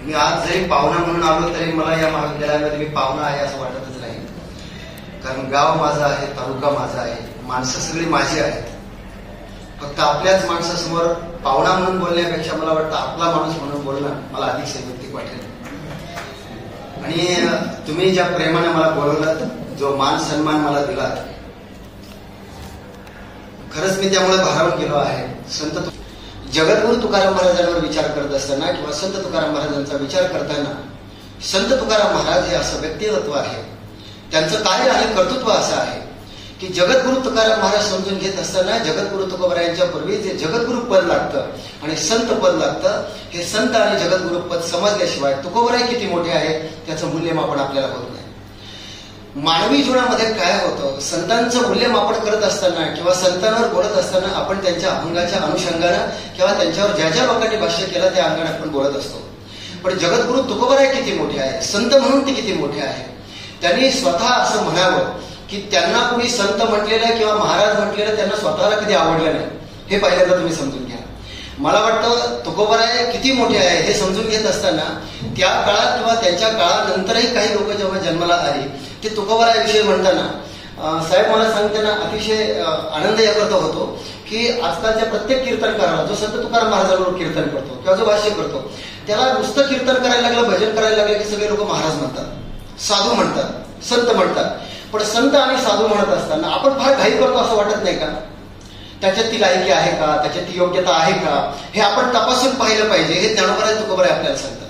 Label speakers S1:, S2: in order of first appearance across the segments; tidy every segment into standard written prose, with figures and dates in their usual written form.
S1: मी आज जरी पाहुणा म्हणून आलो तरी मला या महाविद्यालयामध्ये मी पाहुणा आहे असं वाटतच नाही. कारण गाव माझं आहे, तालुका माझा आहे, माणसं सगळी माझी आहेत. फक्त आपल्याच माणसासमोर पाहुणा म्हणून बोलण्यापेक्षा मला वाटतं आपला माणूस म्हणून बोलणं मला अधिक संयुक्तिक वाटेल. आणि तुम्ही ज्या प्रेमाने मला बोलवलं, जो मान सन्मान मला दिला, खरंच मी त्यामुळे भारावून गेलो आहे. संत जगद्गुरु तुकाराम महाराजांवर विचार करत असताना किंवा संत तुकाराम महाराजांचा विचार करताना संत तुकाराम महाराज हे असं व्यक्तिमत्व आहे, त्यांचं कार्य आणि कर्तृत्व असं आहे की जगद्गुरु तुकाराम महाराज समजून घेत असताना जगद्गुरु तुकोबरायांच्या पूर्वी जे जगद्गुरु पद लागतं आणि संत पद लागतं, हे संत आणि जगद्गुरु पद समजल्याशिवाय तुकोबराय किती मोठे आहे त्याचं मूल्यमापन आपल्याला होत नाही. मानवी जीवनामध्ये काय होतं, संतांचं मूल्यमापन करत असताना किंवा संतांवर बोलत असताना आपण त्यांच्या अभंगाच्या अनुषंगानं किंवा त्यांच्यावर ज्या ज्या लोकांनी भाष्य केलं त्या अंगाने आपण बोलत असतो. पण जगद्गुरु तुकोबराय किती मोठे आहे, संत म्हणून ते किती मोठे आहे. त्यांनी स्वतः असं म्हणावं की त्यांना कुणी संत म्हटलेलं किंवा महाराज म्हटलेलं त्यांना स्वतःला कधी आवडलं नाही, हे पहिल्यांदा तुम्ही समजून घ्या. मला वाटतं तुकोबराय किती मोठे आहे हे समजून घेत असताना त्या काळात किंवा त्यांच्या काळानंतरही काही लोक जेव्हा जन्माला आली ते तुकोबरायाविषयी म्हणताना साहेब मला सांगताना अतिशय आनंद याकरता होतो की आजकालच्या प्रत्येक कीर्तनकाराला जो संत तुकाराम महाराजांवर कीर्तन करतो किंवा जो भाष्य करतो त्याला नुसतं कीर्तन करायला लागलं, भजन करायला लागलं की सगळे लोक महाराज म्हणतात, साधू म्हणतात, संत म्हणतात. पण संत आणि साधू म्हणत असताना आपण फार घाई करतो असं वाटत नाही का? त्याच्यात ती लायकी आहे का, त्याच्यात ती योग्यता आहे का, हे आपण तपासून पाहिलं पाहिजे. हे ज्ञानोबराय तुकोबराय आपल्याला सांगतात.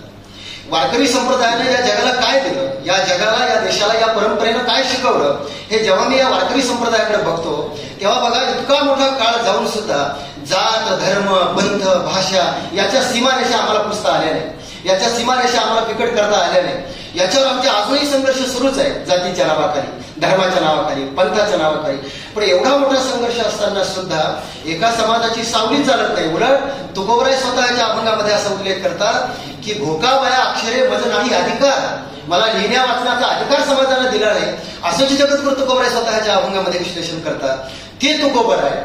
S1: वारकरी संप्रदायाने या जगाला काय दिलं, या जगाला, या देशाला, या परंपरेनं काय शिकवलं, हे जेव्हा मी या वारकरी संप्रदायाकडे बघतो तेव्हा बघा इतका मोठा काळ जाऊन सुद्धा जात, धर्म, पंथ, भाषा याच्या सीमारेषा आम्हाला पुसता आल्या नाही, याच्या सीमारेषा आम्हाला फिकट करता आल्या नाही. याच्यावर आमचे अजूनही संघर्ष सुरूच आहे, जातीच्या नावाखाली, धर्माच्या नावाखाली, पंथाच्या नावाखाली. पण एवढा मोठा संघर्ष असताना सुद्धा एका समाजाची सावली चालत नाही. उलट तुकोबराय स्वतःच्या अभंगामध्ये असा उल्लेख करतात की भोकाबाया अक्षरे मज नाही अधिकार, मला लिहिण्या वाचण्याचा अधिकार समाजाला दिला नाही, असं जे जगद्गुरु तुकोबराय स्वतःच्या अभंगामध्ये विश्लेषण करतात. ते तुकोबराय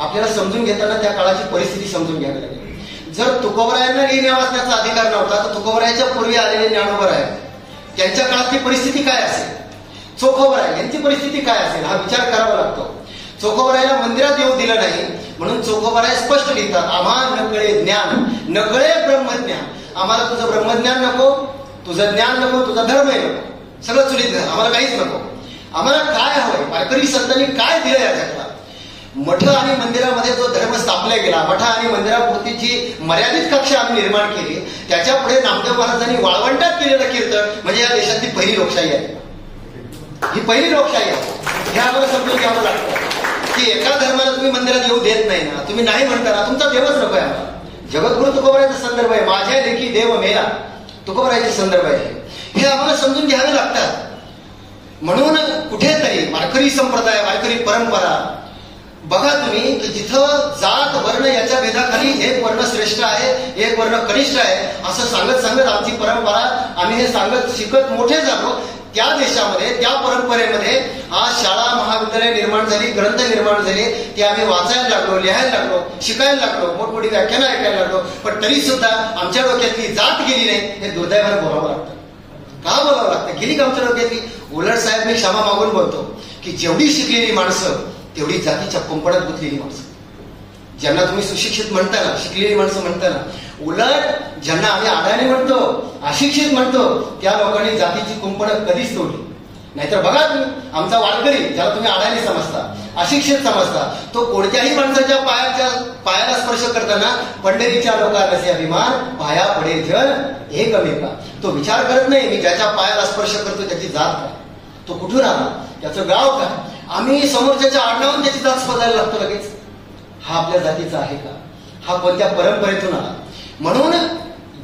S1: आपल्याला समजून घेताना त्या काळाची परिस्थिती समजून घ्यावी लागेल. जर तुकोबरायांना लिहिण्या वाचण्याचा अधिकार नव्हता तर तुकोबरायाच्या पूर्वी आलेले ज्ञानोबराय त्यांच्या काळातली परिस्थिती काय असेल, चोखोबराय यांची परिस्थिती काय असेल हा विचार करावा लागतो. चोखोबरायला मंदिरात येऊ दिलं नाही म्हणून चोखोबराय स्पष्ट लिहितात, आम्हा नकळे ज्ञान नकळे ब्रह्मज्ञान, आम्हाला तुझं ब्रह्मज्ञान नको, तुझं ज्ञान नको, तुझा धर्मही नको, सगळं चुलीत घाल, आम्हाला काहीच नको. आम्हाला काय हवंय, वारकरी संतांनी काय दिलं या जगाला. मठ आणि मंदिरामध्ये जो धर्म स्थापला गेला, मठ आणि मंदिरापुरती जी मर्यादित कक्षा आम्ही निर्माण केली, त्याच्या पुढे नामदेव महाराजांनी वाळवंटात केलेलं कीर्तन म्हणजे या देशातली पहिली लोकशाही आहे. ही पहिली लोकशाही आहे. हे आम्हाला समजून घ्यावं लागतं की एका धर्माला तुम्ही मंदिरात येऊ देत नाही ना, तुम्ही नाही म्हणता ना, तुमचा देवच नको आहे आम्हाला. जगद्गुरु तुकोबरायचा संदर्भ आहे, माझ्या लेखी देव मेला, तुकोबरायचे संदर्भ आहे. हे आम्हाला समजून घ्यावे लागतात. म्हणून कुठेतरी वारकरी संप्रदाय, वारकरी परंपरा बघा तुम्ही की जिथं जात वर्ण याच्या भेदाखाली एक वर्ण श्रेष्ठ आहे, एक वर्ण कनिष्ठ आहे असं सांगत सांगत आमची परंपरा आम्ही हे सांगत शिकत मोठे झालो. त्या देशामध्ये, त्या परंपरेमध्ये आज शाळा महाविद्यालय निर्माण झाली, ग्रंथ निर्माण झाले, ते आम्ही वाचायला लागलो, लिहायला लागलो, शिकायला लागलो, मोठमोठी व्याख्यानं ऐकायला लागलो. पण तरी सुद्धा आमच्या डोक्यातली जात गेली नाही, हे दुर्दैवाने बोलावं लागतं. का बोलावं लागतं? गेली का आमच्या डोक्यातली? उलट साहेब मी क्षमा मागून बोलतो की जेवढी शिकलेली माणसं तेवढी जातीच्या कुंपणात गुंतलेली माणसं, ज्यांना तुम्ही सुशिक्षित म्हणताना, शिकलेली माणसं म्हणताना, उलट ज्यांना आम्ही अडाणी म्हणतो, अशिक्षित म्हणतो, त्या लोकांनी जातीची कुंपणं कधीच तोडली. नाहीतर बघा तुम्ही आमचा वारकरी, ज्याला तुम्ही अडाणी समजता, अशिक्षित समजता, तो कोणत्याही माणसाच्या पायाला स्पर्श करताना पंढरीच्या लोकांचे अभिमान पाया पडे जन एकमेका, तो विचार करत नाही मी ज्याच्या पायाला स्पर्श करतो त्याची जात काय, तो कुठून आला, त्याचं गाव काय. आम्ही समोरच्याच्या आडनावून त्याची जात शोधायला लागतो लगेच. हा आपल्या जातीचा आहे का, हा कोणत्या परंपरेतून आला. म्हणून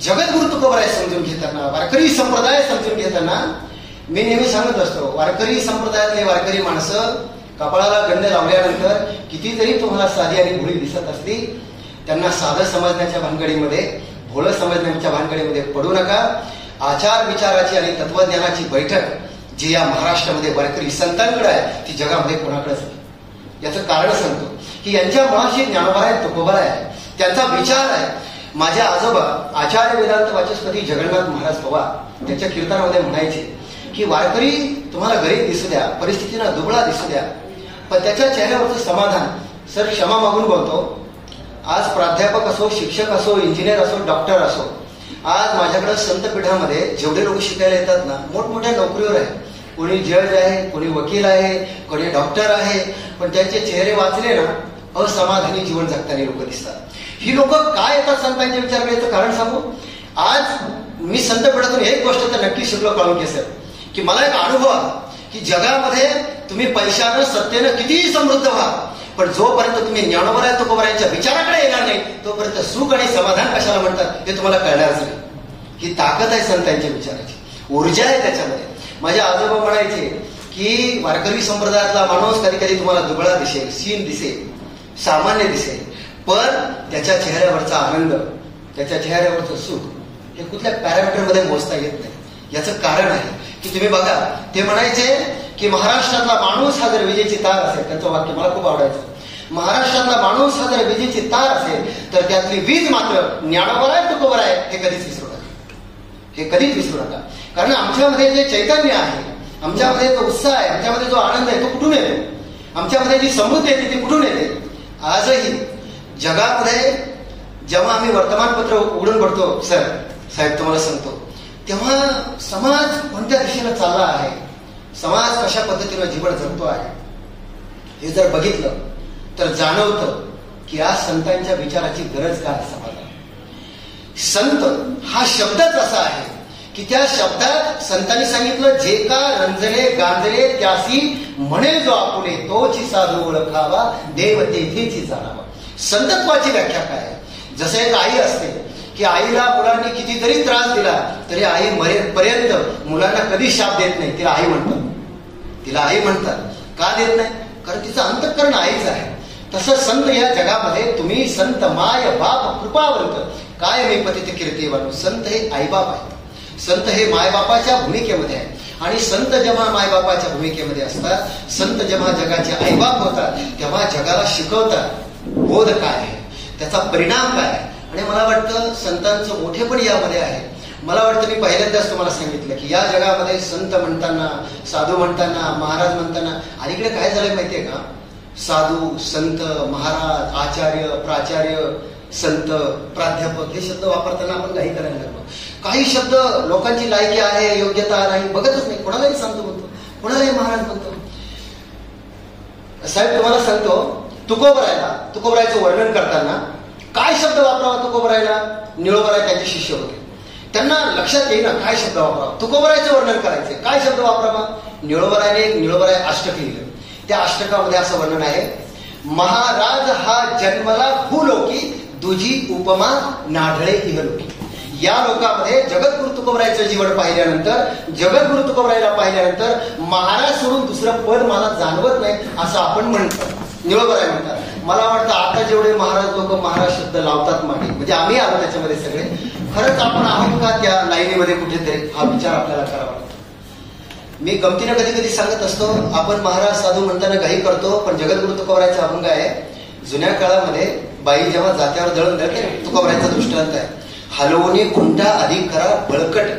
S1: जगद्गुरु तुकोबराय समजून घेताना, वारकरी संप्रदाय समजून घेताना मी नेहमी सांगत असतो, वारकरी संप्रदायातले वारकरी माणसं कपाळाला गंध लावल्यानंतर किती जरी तुम्हाला साधी आणि भोळी दिसत असली, त्यांना साधं समजण्याच्या भानगडीमध्ये, भोळं समजण्याच्या भानगडीमध्ये पडू नका. आचार विचाराची आणि तत्वज्ञानाची बैठक जी या महाराष्ट्रामध्ये वारकरी संतांकडे आहे ती जगामध्ये कोणाकडेच नाही. याचं कारण सांगतो की यांच्या मुळाशी ज्ञानोबराय तुकोबराय आहे, त्यांचा विचार आहे. माझे आजोबा आचार्य वेदांत वाचस्पती जगन्नाथ महाराज पवार त्यांच्या कीर्तनामध्ये म्हणायचे की वारकरी तुम्हाला गरीब दिसू द्या, परिस्थितीनं दुबळा दिसू द्या, पण त्याच्या चेहऱ्यावरचं समाधान. सर क्षमा मागून बोलतो, आज प्राध्यापक असो, शिक्षक असो, इंजिनियर असो, डॉक्टर असो, आज माझ्याकडे संतपीठामध्ये जेवढे लोक शिकायला येतात ना, मोठमोठ्या नोकरीवर आहे. कोणी जज आहे, कोणी वकील आहे, कोणी डॉक्टर आहे, पण त्यांचे चेहरे वाचले ना असमाधानी जीवन जगताना लोक दिसतात. ही लोक काय येतात संतांचे विचार करायचं कारण सांगू. आज मी संतपीठातून एक गोष्ट तर नक्की शिकलो कळून घे सर, की मला एक अनुभव आला की जगामध्ये तुम्ही पैशानं सत्तेनं कितीही समृद्ध व्हा, पण जोपर्यंत तुम्ही ज्ञानोबराय तुकोबरायांच्या विचाराकडे येणार नाही तोपर्यंत सुख आणि समाधान कशाला म्हणतात हे तुम्हाला कळणारच नाही. ही ताकद आहे संतांच्या विचाराची, ऊर्जा आहे त्याच्यामध्ये. माझे आजोबा म्हणायचे की वारकरी संप्रदायातला माणूस कधी कधी तुम्हाला दुबळा दिसेल, सीन दिसेल, सामान्य दिसेल, पण त्याच्या चेहऱ्यावरचा आनंद, त्याच्या चेहऱ्यावरचं सुख हे कुठल्या पॅरामीटरमध्ये मोजता येत नाही. याचं कारण आहे की तुम्ही बघा, ते म्हणायचे की महाराष्ट्रातला माणूस हा जर विजेची तार असेल, त्यांचं वाक्य मला खूप आवडायचं, महाराष्ट्रातला माणूस हा जर विजेची तार असेल तर त्यातली वीज मात्र ज्ञानोबराय तुकोबराय हे कधीच विसरू नका, हे कधीच विसरू नका. कारण आमच्यामध्ये जे चैतन्य आहे, आमच्यामध्ये जो उत्साह आहे, आमच्यामध्ये जो आनंद आहे तो कुठून येतो, आमच्यामध्ये जी समृद्धी येते ती कुठून येते. आजही जगामध्ये जेव्हा आम्ही वर्तमानपत्र उघडून पडतो सर साहेब तुम्हाला सांगतो, तेव्हा समाज कोणत्या दिशेला चालला आहे, समाज कशा पद्धतीने जीवन जगतो आहे हे जर बघितलं तर जाणवतं की आज संतांच्या विचाराची गरज काय समाजाला. संत हा शब्दच असा आहे की त्या शब्दात संतांनी सांगितलं, जे का रंजले गांजले त्यासी म्हणे जो आपुले, तोची साधू ओळखावा देव तेथेची जाणावा. संतत्वाची व्याख्या काय आहे. जसं एक आई असते की आईला मुलांनी किती जरी त्रास दिला तरी आई मरेपर्यंत मुलांना कधी शाप देत नाही, तिला आई म्हणतात, तिला आई म्हणतात. का देत नाही? कारण तिचं अंतःकरण आईच आहे. तसं संत या जगामध्ये तुम्ही संत माय बाप कृपावंत काय मी पतित कीर्तीवान. संत हे आईबाप आहे, संत हे मायबापाच्या भूमिकेमध्ये आहे. आणि संत जेव्हा मायबापाच्या भूमिकेमध्ये असतात, संत जेव्हा जगाचे आईबाप होतात, तेव्हा जगाला शिकवतात बोध काय आहे, त्याचा परिणाम काय आहे. आणि मला वाटतं संतांचं मोठेपण यामध्ये आहे. मला वाटतं मी पहिल्यांदाच तुम्हाला सांगितलं की या जगामध्ये संत म्हणताना, साधू म्हणताना, महाराज म्हणताना अलीकडे काय झालंय माहितीये का, साधू, संत, महाराज, आचार्य, प्राचार्य, संत, प्राध्यापक हे शब्द वापरताना आपण काही करायला लागलो. काही शब्द लोकांची लायकी आहे, योग्यता नाही बघतच नाही, कोणालाही सांगतो म्हणतो, कोणालाही महाराज म्हणतो. साहेब तुम्हाला सांगतो, तुकोबरायचं वर्णन करताना काय शब्द वापरावा तुकोबरायला. निळोबराय त्यांचे शिष्य होते, त्यांना लक्षात येईना काय शब्द वापरावा. तुकोबरायचं वर्णन करायचे, काय शब्द वापरावा. निळोबराय अष्टक लिहिलं. त्या अष्टकामध्ये असं वर्णन आहे, महाराज हा जन्मला भूलोकी, दुजी उपमा नाढळे इहलोकी. या लोकांमध्ये जगद्गुरु तुकोबरायचं जीवन पाहिल्यानंतर, जगद्गुरु तुकोबरायला पाहिल्यानंतर महाराज सोडून दुसरं पद मला जाणवत नाही असं आपण म्हणतो. निळोबराय म्हणतात. मला वाटतं आता जेवढे महाराज लोक महाराज शब्द लावतात मागे, म्हणजे आम्ही आलो त्याच्यामध्ये सगळे, खरंच आपण आहोत का त्या लाईनीमध्ये कुठेतरी, हा विचार आपल्याला करावा लागतो. मी गमतीनं कधी कधी सांगत असतो, आपण महाराज साधू म्हणताना घाई करतो, पण जगद्गुरु तुकोबरायचा अभंग आहे. जुन्या काळामध्ये बाई जेव्हा जात्यावर दळण दळते, तुकोबरायचा दृष्टांत आहे, हलवणी खुंटा अधिक करा बळकट.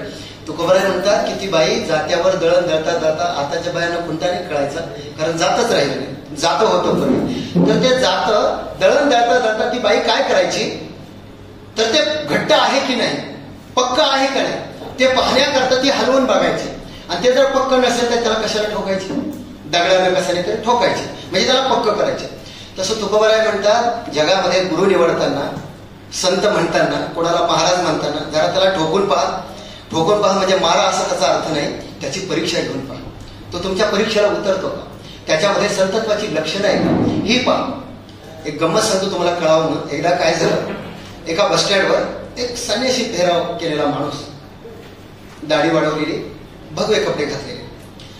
S1: तुकोबराय म्हणतात की ती बाई जात्यावर दळण दळता दळता आताच्या बायांना खुंटा नाही कळायचा, कारण जातच राहिलं नाही, जात होतो पूर्वी. तर ते जात दळण दळता दळता ती बाई काय करायची, तर ते घट्ट आहे की नाही, पक्क आहे का नाही ते पाहण्याकरता ती हलवून बघायची. आणि ते जर पक्क नसेल तर त्याला कशाला ठोकायची, दगडानं कशाने तरी ठोकायची, म्हणजे त्याला पक्क करायचे. तसं तुकोबराय म्हणतात, जगामध्ये गुरु निवडताना, संत म्हणताना, कोणाला महाराज म्हणताना जरा त्याला ठोकून पहा. ठोकून पहा म्हणजे मारा असा त्याचा अर्थ नाही, त्याची परीक्षा घेऊन पहा. तो तुमच्या परीक्षेला उतरतो का, त्याच्यामध्ये संतत्वाची लक्षणं आहे का ही पहा. एक गंमत सांगतो तुम्हाला कळावं ना. एकदा काय झालं, एका बस स्टँडवर एक संन्याशी पेहराव केलेला माणूस, दाढी वाढवलेली, भगवे कपडे घातलेले.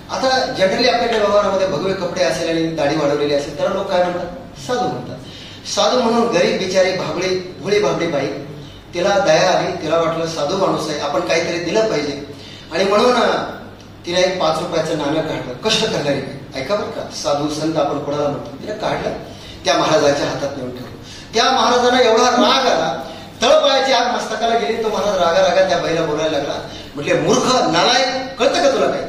S1: आता जनरली आपल्याकडे व्यवहारामध्ये भगवे कपडे असेल आणि दाढी वाढवलेली असेल तर लोक काय म्हणतात, साधू म्हणतात. साधू म्हणून गरीब बिचारी भोळी भाबडी बाई, तिला दया आली, तिला वाटलं साधू माणूस आहे, आपण काहीतरी दिलं पाहिजे. आणि म्हणून तिने एक 5 रुपयाचं नाणं काढलं. कष्ट करणारी, ऐका बरं का, साधू संत आपण कोणाला म्हणतो, तिने काढलं, त्या महाराजाच्या हातात नेऊन ठेवलं. त्या महाराजांना एवढा राग आला, तळपायाची आग मस्तकाला गेली. तो महाराज रागा त्या बाईला बोलायला लागला. म्हटले, मूर्ख, नालायक, कळतं का तुला काय?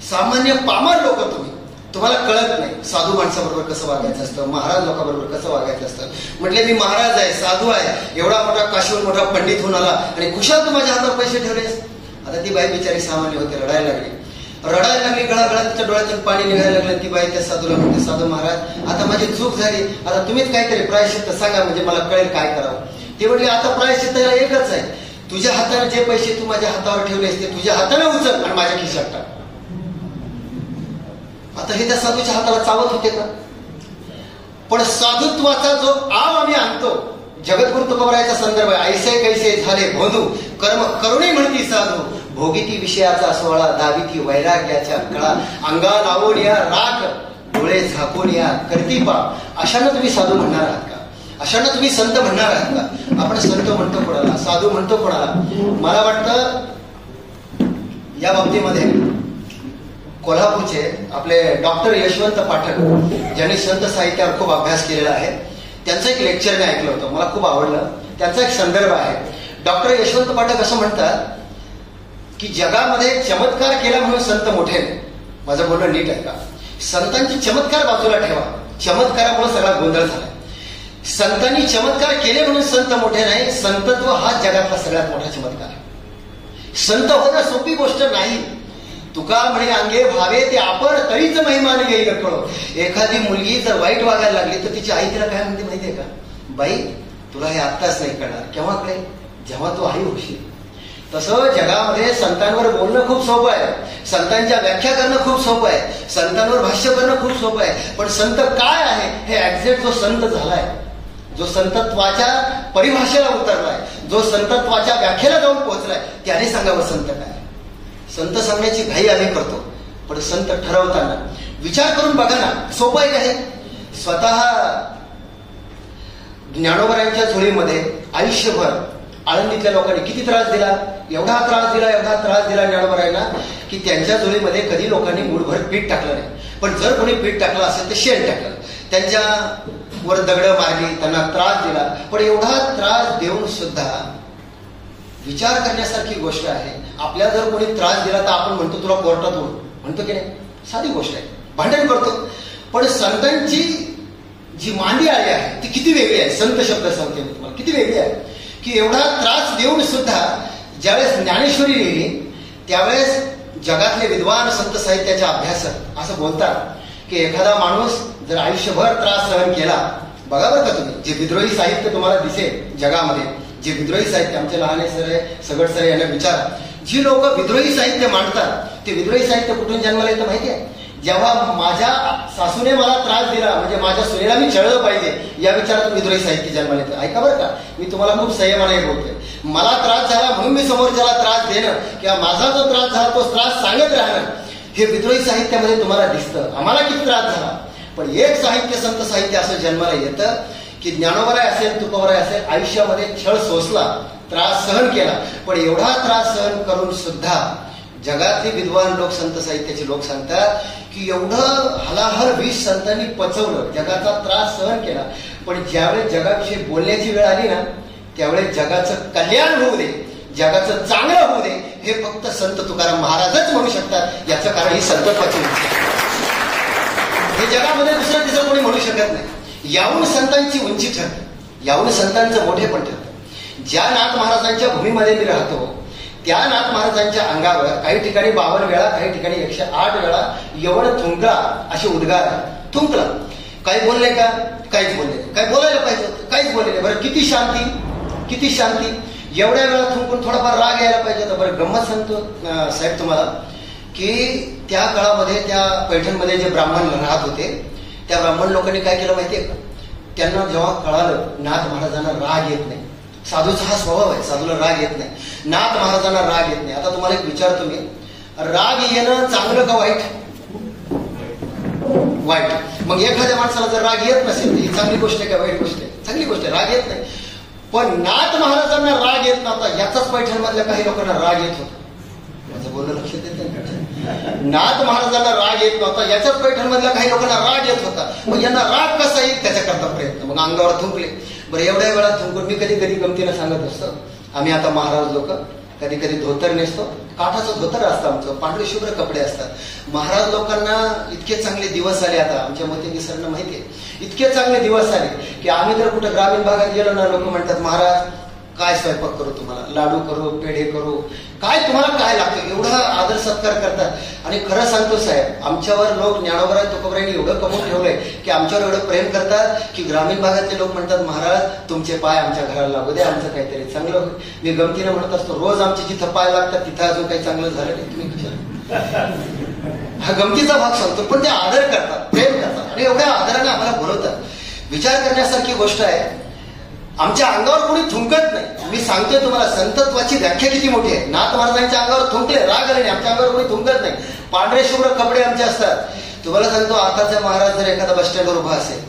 S1: सामान्य पामर लोक तुम्हाला कळत नाही साधू माणसाबरोबर कसं वागायचं असतं, महाराज लोकांबरोबर कसं वागायचं असतं. म्हटले, मी महाराज आहे, साधू आहे, एवढा मोठा काशीवर मोठा पंडित होऊन आला आणि कुशाल तू माझ्या हातावर पैसे ठेवलेस. आता ती बाई बिचारी सामान्य होते, रडायला लागली, गळा तिच्या डोळ्यातून पाणी निघायला लागलं. ती बाई त्या साधूला म्हणते, साधू महाराज, आता माझी चूक झाली, आता तुम्हीच काहीतरी प्रायश्चित्त सांगा म्हणजे मला कळेल काय करावं. ते म्हटले, आता प्रायश्चित्त एकच आहे, तुझ्या हाताने जे पैसे तू माझ्या हातावर ठेवलेस ते तुझ्या हाताने उचल आणि माझ्या खिशात टाक. आता हे त्या साधूच्या हाताला चावत होते का? पण साधुत्वाचा जो आव आम्ही आणतो, जगद्गुरु तुकोबरायाचा संदर्भ आहे. ऐसे कैसे झाले भोंदू, कर्म करुणी म्हणती साधू, भोगीती विषयाचा सोहळा, दाविती वैराग्याच्या कळा, अंगा लावून या राख, डोळे झाकून या करती पाप. अशानं तुम्ही साधू म्हणणार आहात का? अशानं तुम्ही संत म्हणणार आहात का? आपण संत म्हणतो कोणाला, साधू म्हणतो कोणाला? मला वाटतं या बाबतीमध्ये कोल्हापूरचे आपले डॉक्टर यशवंत पाठक, ज्यांनी संत साहित्यावर खूप अभ्यास केलेला आहे, त्यांचं एक लेक्चर मी ऐकलं होतं, मला खूप आवडलं. त्यांचा एक संदर्भ आहे. डॉक्टर यशवंत पाठक असं म्हणतात की जगामध्ये चमत्कार केला म्हणून संत मोठे नाही. माझं बोलणं नीट आहे का? संतांची चमत्कार बाजूला ठेवा, चमत्कारामुळे सगळा गोंधळ झाला. संतांनी चमत्कार केले म्हणून संत मोठे नाही. संतत्व हा जगातला सगळ्यात मोठा चमत्कार आहे. संत होणं सोपी गोष्ट नाही. तुका म्हणे अंगे भावे ते आपण तरीच महिमान घेईल कळो. एखादी मुलगी जर वाईट वागायला लागली तर तिची आई तिला काय म्हणते माहितीये का? बाई, तुला हे आत्ताच नाही कळणार, केव्हा कळेल? जेव्हा तू आई होशील. तसं जगामध्ये संतांवर बोलणं खूप सोपं आहे, संतांच्या व्याख्या करणं खूप सोपं आहे, संतांवर भाष्य करणं खूप सोपं आहे. पण संत काय आहे हे एक्झॅक्ट जो संत झालाय, जो संतत्वाच्या परिभाषेला उतरलाय, जो संतत्वाच्या व्याख्येला जाऊन पोहोचलाय, त्याने सांगावं संत काय. संत सांगण्याची घाई आम्ही करतो, पण संत ठरवताना विचार करून बघा ना. सोपं आहे का हे? स्वतः ज्ञानोबरायांच्या झोळीमध्ये आयुष्यभर आळंदीतल्या लोकांनी किती त्रास दिला, एवढा त्रास दिला ज्ञानोबरायांना की त्यांच्या झोळीमध्ये कधी लोकांनी मूठभर पीठ टाकलं नाही. पण जर कोणी पीठ टाकलं असेल तर शेण टाकलं, त्यांच्या वर दगडं मारली, त्यांना त्रास दिला. पण एवढा त्रास देऊन सुद्धा विचार करण्यासारखी गोष्ट आहे. आपल्याला जर कोणी त्रास दिला तर आपण म्हणतो तुला कोर्टात ओढ, म्हणतो की नाही? साधी गोष्ट आहे, भांडण करतो. पण संतांची जी मांडी आली आहे ती किती वेगळी आहे. संत शब्द सांगते मी तुम्हाला, किती वेगळी आहे की एवढा त्रास देऊन सुद्धा ज्यावेळेस ज्ञानेश्वरी लिहिली त्यावेळेस जगातले विद्वान संत साहित्याच्या अभ्यासक असं बोलतात की एखादा माणूस जर आयुष्यभर त्रास सहन केला, बघा बरं का तुम्ही, जे विद्रोही साहित्य तुम्हाला दिसेल जगामध्ये, जे विद्रोही साहित्य, आमचे लहाने सर आहे, सगळ सर यांना विचारा, जी लोक विद्रोही साहित्य मांडतात ते विद्रोही साहित्य कुठून जन्माला येतं माहिती आहे? जेव्हा माझ्या सासूने मला त्रास दिला म्हणजे माझ्या सुनेला मी छळलं पाहिजे या विचारातून विद्रोही साहित्य जन्माला येतं. ऐका बरं का, मी तुम्हाला खूप संयमाने बोलतोय. मला त्रास झाला म्हणून मी समोरच्याला त्रास देणं किंवा माझा जो त्रास झाला तो त्रास सांगत राहणं, हे विद्रोही साहित्यामध्ये तुम्हाला दिसतं. आम्हाला किती त्रास झाला. पण एक साहित्य, संत साहित्य असं जन्माला येतं की ज्ञानोबराय असेल, तुकोबराय असेल, आयुष्यामध्ये छळ सोसला, त्रास सहन केला. पण एवढा त्रास सहन करून सुद्धा जगातले विद्वान लोक, संत साहित्याचे लोक सांगतात की एवढं हलाहल विष संतांनी पचवलं, जगाचा त्रास सहन केला. पण ज्यावेळेस जगाविषयी बोलण्याची वेळ आली ना, त्यावेळेस जगाचं कल्याण होऊ दे, जगाचं चांगलं होऊ दे, हे फक्त संत तुकाराम महाराजच म्हणू शकतात. याचं कारण ही संतत्वाची उंची, हे जगामध्ये दुसरं तिसरं कोणी म्हणू शकत नाही. याहून संतांची उंची ठरते, याहून संतांचं मोठेपण ठरतं. ज्या नाथ महाराजांच्या भूमीमध्ये मी राहतो त्या नाथ महाराजांच्या अंगावर काही ठिकाणी 52 वेळा, काही ठिकाणी 108 वेळा यवन थुंकला असे उद्गार थुंकला. काही बोलले का? काहीच बोलले नाही. काही बोलायला पाहिजे होतं, काहीच बोलले नाही. बरं, किती शांती, किती शांती. एवढ्या वेळा थुंकून थोडाफार राग यायला पाहिजे होता. बरं, गंमत सांगतो साहेब तुम्हाला की त्या काळामध्ये त्या पैठणमध्ये जे ब्राह्मण राहत होते त्या ब्राह्मण लोकांनी काय केलं माहितीये का? त्यांना जेव्हा कळालं नाथ महाराजांना राग येत नाही, साधूचा हा स्वभाव आहे, साधूला राग येत नाही, नाथ महाराजांना राग येत नाही. आता तुम्हाला एक विचारतो मी, राग येणं चांगलं का वाईट? वाईट. मग एखाद्या माणसाला जर राग येत नसेल ही चांगली गोष्ट आहे का वाईट गोष्ट आहे? चांगली गोष्ट आहे, राग येत नाही. पण नाथ महाराजांना राग येत नव्हता याचाच पैठण मधल्या काही लोकांना राग येत होता. माझं बोलणं लक्षात येत नाही. नाथ महाराजांना राग येत नव्हता याचाच पैठण मधल्या काही लोकांना राग येत होता. मग यांना राग कसा येईल त्याच्याकरता प्रयत्न, मग अंगावर थुंकले. बरं, एवढ्या वेळात थुंकून मी कधी कधी गमतीनं सांगत असतो, आम्ही आता महाराज लोक कधी कधी धोतर नेसतो, काठाचं धोतर असतं आमचं, पांढरे शुभ्र कपडे असतात. महाराज लोकांना इतके चांगले दिवस आले, आता आमच्या मोतीजी सरना माहितीये, इतके चांगले दिवस आले की आम्ही जर कुठं ग्रामीण भागात गेलो ना, लोक म्हणतात महाराज काय स्वयंपाक करू तुम्हाला, लाडू करू, पेढे करू, काय तुम्हाला काय लागतं, एवढा आदर सत्कार करतात. आणि खरं सांगतो साहेब, आमच्यावर लोक ज्ञानोबराय तुकोबरायांनी एवढं कमवून ठेवलंय की आमच्यावर एवढं प्रेम करतात की ग्रामीण भागातले लोक म्हणतात महाराज तुमचे पाय आमच्या घराला लागू द्या, आमचं काहीतरी चांगलं होईल. मी गमतीनं म्हणत असतो, रोज आमचे जिथं पाय लागतात तिथं अजून काही चांगलं झालं नाही, तुम्ही कशाला. हा गमतीचा भाग सांगतो, पण ते आदर करतात, प्रेम करतात आणि एवढ्या आदराने आम्हाला बोलवतात. विचार करण्यासारखी गोष्ट आहे. आमच्या अंगावर कोणी थुंकत नाही. मी सांगतोय तुम्हाला, संतत्वाची व्याख्या किती मोठी आहे. नाथ महाराजांच्या अंगावर थुंकले, राग आले नाही, आमच्या अंगावर कोणी थुंकत नाही. पांढरे शुभ्र कपडे आमचे असतात. तुम्हाला सांगतो, आताचा महाराज जर एखादा बस स्टँडवर उभा असेल,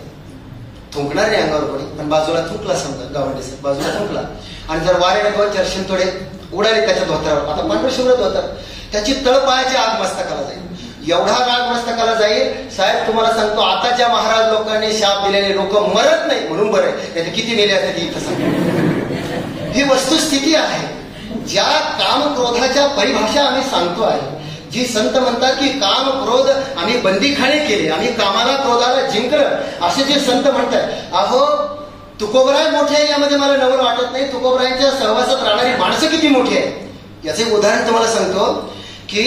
S1: थुंकणार नाही अंगावर कोणी, पण बाजूला थुंकला, समजा गावंडे बाजूला थुंकला आणि जर वाऱ्याने दोन चार शिंतोडे उडाले त्याच्या धोत्रावर, आता पांढरे शुभ्र धोतर, त्याची तळपायाची आग मस्तकाला जाईल, एवढा राग मस्तकाला जाईल. साहेब तुम्हाला सांगतो, आताच्या महाराज लोकांनी शाप दिलेले लोक मरत नाही म्हणून बरं आहे, त्याचे किती नेले असते इथं सांग. ही वस्तुस्थिती आहे. ज्या काम क्रोधाच्या परिभाषा आम्ही सांगतो आहे, जी संत म्हणतात की काम क्रोध आम्ही बंदीखाने केले, आम्ही कामाला क्रोधाला जिंकलं, असे जे संत म्हणतात. अहो तुकोबराय मोठे आहे यामध्ये मला नवल वाटत नाही. तुकोबरायांच्या सहवासात राहणारी माणसं किती मोठी आहे याचे उदाहरण तुम्हाला सांगतो की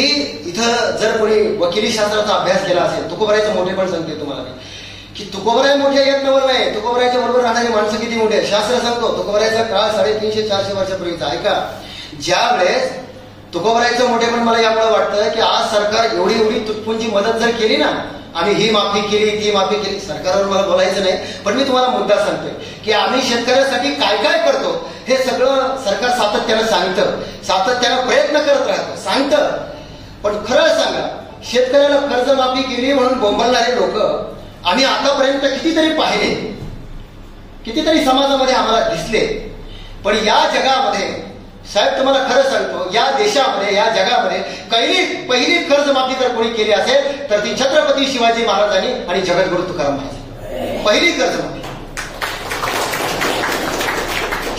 S1: इथं जर कोणी वकिली शास्त्राचा अभ्यास केला असेल, तुकोबरायचं मोठे पण सांगते तुम्हाला मी की तुकोबराय मोठे येत नवल नाही, तुकोबरायच्या बरोबर राहणारी माणसं किती मोठे आहे. शास्त्र सांगतो तुकोबरायचा काळ 350-400 वर्षापूर्वीचा. ऐका, ज्या वेळेस तुकोबरायचं मोठे पण मला यामुळे वाटतं की आज सरकार एवढी तुटपुंजी मदत जर केली ना, आम्ही ही माफी केली ती माफी केली, सरकारवर मला बोलायचं नाही, पण मी तुम्हाला मुद्दा सांगतोय की आम्ही शेतकऱ्यासाठी काय काय करतो हे सगळं सरकार सातत्यानं सांगतं, सातत्यानं प्रयत्न करत राहतं, सांगतं. पण खरं सांगा, शेतकऱ्याला कर्जमाफी केली म्हणून बोंबलणारे लोक आम्ही आतापर्यंत कितीतरी पाहिले, कितीतरी समाजामध्ये आम्हाला दिसले. पण या जगामध्ये साहेब तुम्हाला खरं सांगतो, या देशामध्ये, या जगामध्ये पहिली कर्जमाफी जर कोणी केली असेल तर ती छत्रपती शिवाजी महाराजांनी आणि जगद्गुरु तुकाराम महाराज. पहिली कर्जमाफी.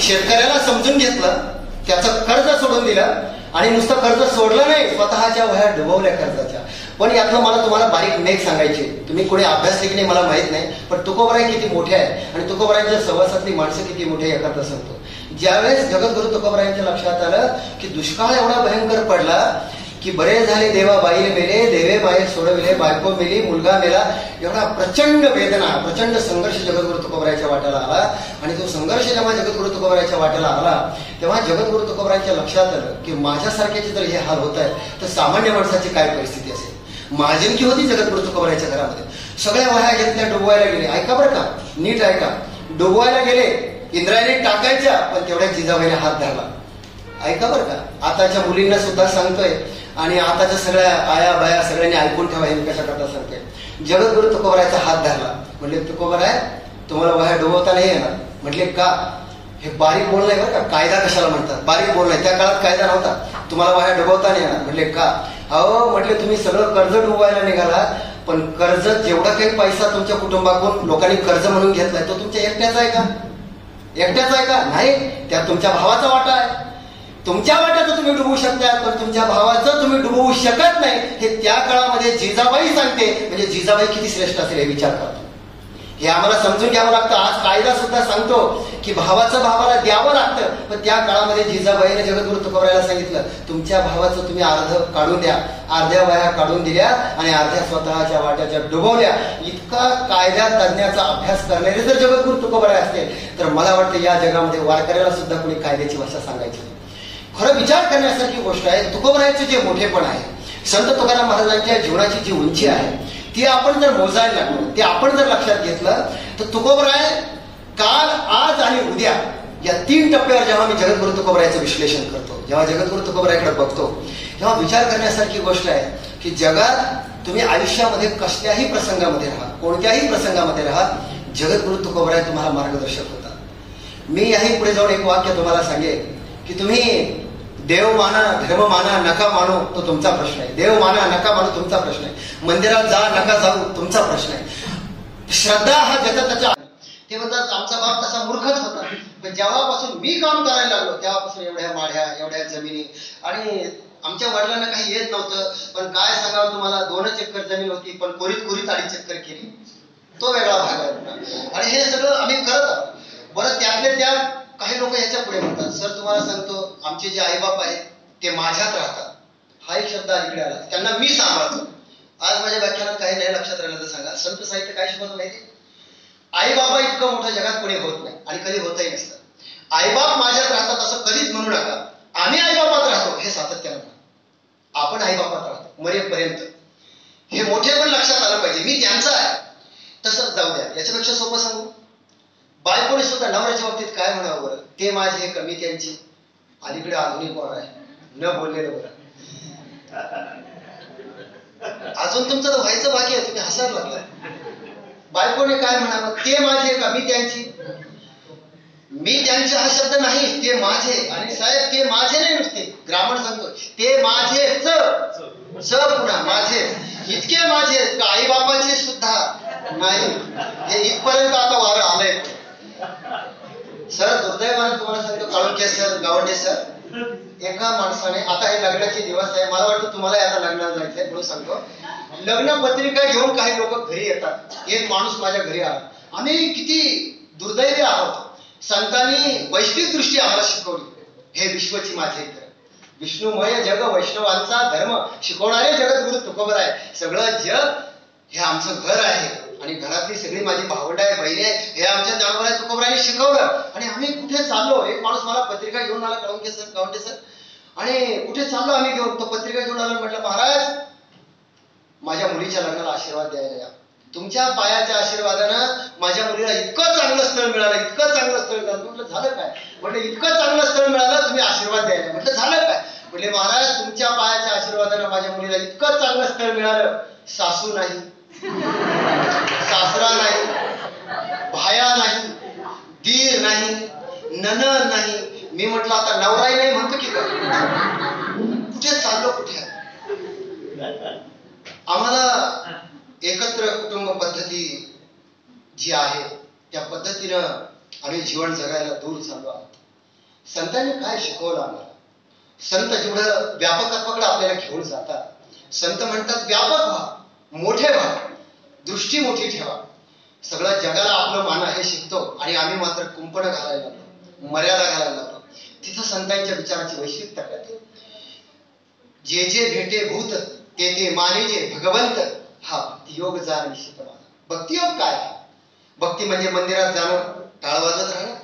S1: शेतकऱ्याला समजून घेतलं, त्याचं कर्ज सोडून दिलं आणि नुसतं कर्ज सोडलं नाही, स्वतःच्या वह्या डुबवल्या कर्जाच्या. पण यातलं मला तुम्हाला बारीक नेक सांगायचे, तुम्ही कोणी अभ्यास की नाही मला माहित नाही, पण तुकोबराय किती मोठे आहे आणि तुकोबरायांच्या सहवासातली माणसं किती मोठे आहे याकरता सांगतो. ज्यावेळेस जगद्गुरु तुकोबरायांच्या लक्षात आलं की दुष्काळ एवढा भयंकर पडला की बरे झाले देवा बाईल मेले, देवे बाईल सोडविले, बायको मेली, मुलगा मेला, एवढा प्रचंड वेदना, प्रचंड संघर्ष जगद्गुरु तुकोबरायांच्या वाट्याला आला. आणि तो संघर्ष जेव्हा जगद्गुरु तुकोबरायांच्या वाट्याला आला तेव्हा जगद्गुरु तुकोबरायांच्या लक्षात आलं की माझ्यासारख्याचे जर हे हाल होत आहेत तर सामान्य माणसाची काय परिस्थिती असेल. महाजनकी होती जगद्गुरु तुकोबरायांच्या घरामध्ये. सगळ्या वह्या घेतल्या, डुबवायला गेले. ऐका बरं का, नीट ऐका, डुबवायला गेले, इंद्रायणी टाकायच्या, पण तेवढ्या जिजाबाईने हात धरला. ऐका बरं का, आताच्या मुलींना सुद्धा सांगतोय आणि आताच्या सगळ्या आया बाया सगळ्यांनी ऐकून ठेवा, हे कशा करता सांगतोय. जगद्गुरु तुकोबरायचा हात धरला. म्हटले तुकोबराय तुम्हाला वह्या डुबवता नाही येणार. म्हटले का? हे बारीक बोलणं आहे बरं का, कायदा कशाला म्हणतात, बारीक बोलणं आहे, त्या काळात कायदा नव्हता, तुम्हाला वह्या डुबवता नाही येणार. म्हटले का? अहो म्हटले तुम्ही सगळं कर्ज डुबवायला निघाला, पण कर्ज जेवढा काही पैसा तुमच्या कुटुंबाकडून लोकांनी कर्ज म्हणून घेतलाय तो तुमच्या एकट्याचा आहे का? एकट्याचा आहे का? नाही, त्यात तुमच्या भावाचा वाटा आहे. तुमच्या वाट्याचं तुम्ही डुबवू शकता, पण तुमच्या भावाचं तुम्ही डुबवू शकत नाही. हे त्या काळामध्ये जिजाबाई सांगते. म्हणजे जिजाबाई किती श्रेष्ठ असेल हे विचार करतो. हे आम्हाला समजून घ्यावं लागतं. आज कायदा सुद्धा सांगतो की भावाचं भावाला द्यावं लागतं, पण त्या काळामध्ये जिजाबाईने जगद्गुरु तुकोबरायला सांगितलं तुमच्या भावाचं तुम्ही अर्ध काढून द्या. अर्ध्या वह्या काढून दिल्या आणि अर्ध्या स्वतःच्या वाट्याच्या डुबवल्या. इतका कायदा तज्ञाचा अभ्यास करणारे जर जगद्गुरु तुकोबराय असतील तर मला वाटतं या जगामध्ये वारकऱ्याला सुद्धा कोणी कायद्याची भाषा सांगायची नाही. खरं विचार करण्यासारखी गोष्ट आहे. तुकोबरायचं जे मोठेपण आहे, संत तुकाराम महाराजांच्या जीवनाची जी उंची आहे ती आपण जर मोजायला लागलो, ते आपण जर लक्षात घेतलं तर तुकोबराय काल, आज आणि उद्या या 3 टप्प्यावर जेव्हा मी जगद्गुरु तुकोबरायचं विश्लेषण करतो, जेव्हा जगद्गुरु तुकोबरायकडे बघतो, तेव्हा विचार करण्यासारखी गोष्ट आहे की जगात तुम्ही आयुष्यामध्ये कसल्याही प्रसंगामध्ये राहा, कोणत्याही प्रसंगामध्ये राहा, जगद्गुरु तुकोबराय तुम्हाला मार्गदर्शक होतात. मी याही पुढे जाऊन एक वाक्य तुम्हाला सांगेन की तुम्ही देव माना, धर्म माना, नका मानू, तो तुमचा प्रश्न आहे. देव माना, नका मानू, तुमचा प्रश्न आहे. मंदिरात जा, नका जाऊ, तुमचा प्रश्न आहे. श्रद्धा हा ज्याचा त्याच्या ते म्हणतात आमचा बाप तसा मूर्खच होता, पण जेव्हापासून मी काम करायला लागलो तेव्हापासून एवढ्या माढ्या, एवढ्या जमिनी, आणि आमच्या वडिलांना काही येत नव्हतं, पण काय सांगावं तुम्हाला, 2च एकर जमीन होती, पण कोरीत 2 चक्कर केली. तो वेगळा भाग आहे. आणि हे सगळं आम्ही करत आहोत. बरं, त्यातले त्या काही लोक याच्या पुढे म्हणतात, सर तुम्हाला सांगतो आमचे जे आईबाप आहेत ते माझ्यात राहतात. हा एक शब्द अलीकडे आला, त्यांना मी सांभाळतो. आज माझ्या व्याख्यानात काही नाही लक्षात राहिलं तर सांगा. संत साहित्य काय शिकवतो माहिती? आई बाबा इतकं मोठं जगात कोणी होत नाही आणि कधी होतही नसतं. आईबाप माझ्यात राहतात असं कधीच म्हणू नका. आम्ही आईबापात राहतो हे सातत्यानं म्हणा. आपण आईबापात राहतो मरेपर्यंत, हे मोठे पण लक्षात आलं पाहिजे. मी त्यांचा आहे तसंच जाऊ द्या. याच्यापेक्षा सोपं सांगू, बायकोने सुद्धा नवऱ्याच्या बाबतीत काय म्हणावं बरं? ते माझे कमी त्यांची. अलीकडे आधुनिक वर आहे, न बोललेलं बरं. अजून तुमचं तर व्हायचं बाकी आहे, तुम्ही हसायला लागला. बायकोने काय म्हणावं? ते माझे का मी त्यांची? मी त्यांचे हा शब्द नाही, ते माझे. आणि साहेब ते माझे नाही नुसते, ग्रामर सांगतो ते माझेच, पुन्हा माझे, इतके माझे का आई बापाचे सुद्धा नाही. हे इथपर्यंत आता वारं आलंय. सर दुर्दैवाने तुम्हाला सांगतो, काळुंके सर, गावंडे सर, एका माणसाने, आता हे लग्नाचे दिवस आहे, मला वाटतं तुम्हाला आता लग्नाला जायचंय म्हणून सांगतो, लग्न पत्रिका घेऊन काही लोक घरी येतात. एक माणूस माझ्या घरी आला. आम्ही किती दुर्दैवी आहोत. संतांनी वैश्विक दृष्टी आम्हाला शिकवली. हे विश्वची माझे घर, विष्णुमय जग वैष्णवांचा धर्म शिकवणारे जगद्गुरु तुकोबराय. सगळं जग हे आमचं घर आहे आणि घरातली सगळी माझी भावंड आहे, बहिणी आहे, हे आमच्या ज्ञानोबराय तुकोबरायांनी शिकवलं. आणि आम्ही कुठे चाललो, एक माणूस मला पत्रिका घेऊन आला, काळुंके सर, गावंडे सर, आणि कुठे चाललो आम्ही घेऊन, तो पत्रिका घेऊन आला. म्हटलं महाराज माझ्या मुलीच्या लग्नाला आशीर्वाद द्यायला या. तुमच्या पायाच्या आशीर्वादानं माझ्या मुलीला इतकं चांगलं स्थळ मिळालं, इतकं चांगलं स्थळ मिळालं. म्हटलं झालं काय? म्हटलं इतकं चांगलं स्थळ मिळालं, तुम्ही आशीर्वाद द्यायला. म्हटलं झालं काय? म्हटले महाराज तुमच्या पायाच्या आशीर्वादानं माझ्या मुलीला इतकं चांगलं स्थळ मिळालं, सासू नाही, सासरा नाही, भाया नाही, दीर नाही, नणंद नाही. मी म्हटलं आता नवराही नाही म्हणतो की काय? कुठे चाललो कुठे? आम्हाला एकत्र कुटुंब पद्धती जी आहे त्या पद्धतीनं आम्ही जीवन जगायला दूर चाललो आहोत. संतांनी काय शिकवलं आम्हाला? संत जेवढं व्यापकत्वाकडे आपल्याला घेऊन जातात, संत म्हणतात व्यापक व्हा, मोठे व्हा, दृष्टी मोठी ठेवा. सगळं जगाला आपलं मान हे शिकतो आणि आम्ही मात्र कुंपण घालायला लागलो, मर्यादा घालायला लागलो. तिथं संतांच्या विचाराची वैशिष्ट्य कळते. जे जे भेटे भूत ते ते मानिजे भगवंत, हा भक्तियोग जा निश्चित माझा. भक्तियोग काय? भक्ती म्हणजे मंदिरात जाणं, टाळ वाजत राहणं,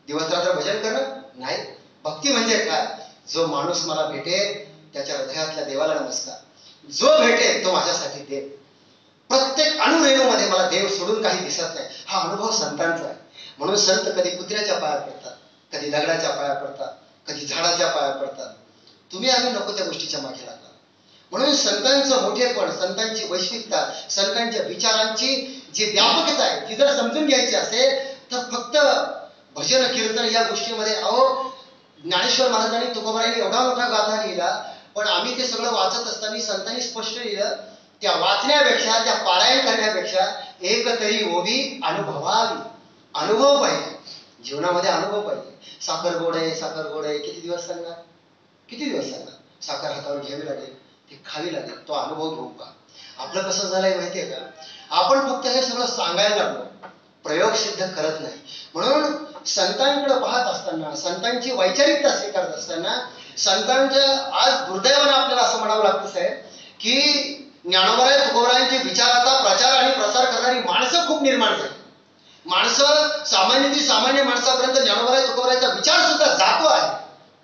S1: दिवस रात्र भजन करणं नाही. भक्ती म्हणजे काय? जो माणूस मला भेटेल त्याच्या हृदयातल्या देवाला नमस्कार. जो भेटेल तो माझ्यासाठी देव. प्रत्येक अणुरेणूमध्ये मला देव सोडून काही दिसत नाही. हा अनुभव संतांचा आहे. म्हणून संत कधी कुत्र्याच्या पाया पडतात, कधी दगडाच्या पाया पडतात, कधी झाडाच्या पाया पडतात. तुम्ही आम्ही नको त्या गोष्टीच्या मागे लागला. म्हणून संतांचं मोठेपण, संतांची वैश्विकता, संतांच्या विचारांची जी व्यापकता आहे ती जर समजून घ्यायची असेल तर फक्त भजन कीर्तन या गोष्टीमध्ये, अहो ज्ञानेश्वर महाराजांनी तुकोबारांनी एवढा मोठा गाथा लिहिला, पण आम्ही ते सगळं वाचत असताना संतांनी स्पष्ट लिहिलं, त्या वाचण्यापेक्षा, त्या पारायण करण्यापेक्षा एक तरी ओवी अनुभवावी. अनुभव पाहिजे जीवनामध्ये, अनुभव पाहिजे. साखर गोड आहे, साखर गोड आहे, किती दिवस सांगणार, किती दिवस सांगणार? साखर हातावर घ्यावी लागेल, ती खावी लागेल, तो अनुभव घेऊ का? आपलं कसं झालंय माहितीये का? आपण फक्त हे सगळं सांगायला लागलो, प्रयोग सिद्ध करत नाही. म्हणून संतांकडे पाहत असताना, संतांची वैचारिकता स्वीकारत असताना, संतांच्या आज दुर्दैवाने आपल्याला असं म्हणावं लागतं साहेब की ज्ञानोबराय तुकोबरायांच्या विचाराचा प्रचार आणि प्रसार करणारी माणसं खूप निर्माण झाली. माणसं सामान्य ती सामान्य माणसापर्यंत ज्ञानोबराय तुकोबरायांचा विचार सुद्धा जातो आहे,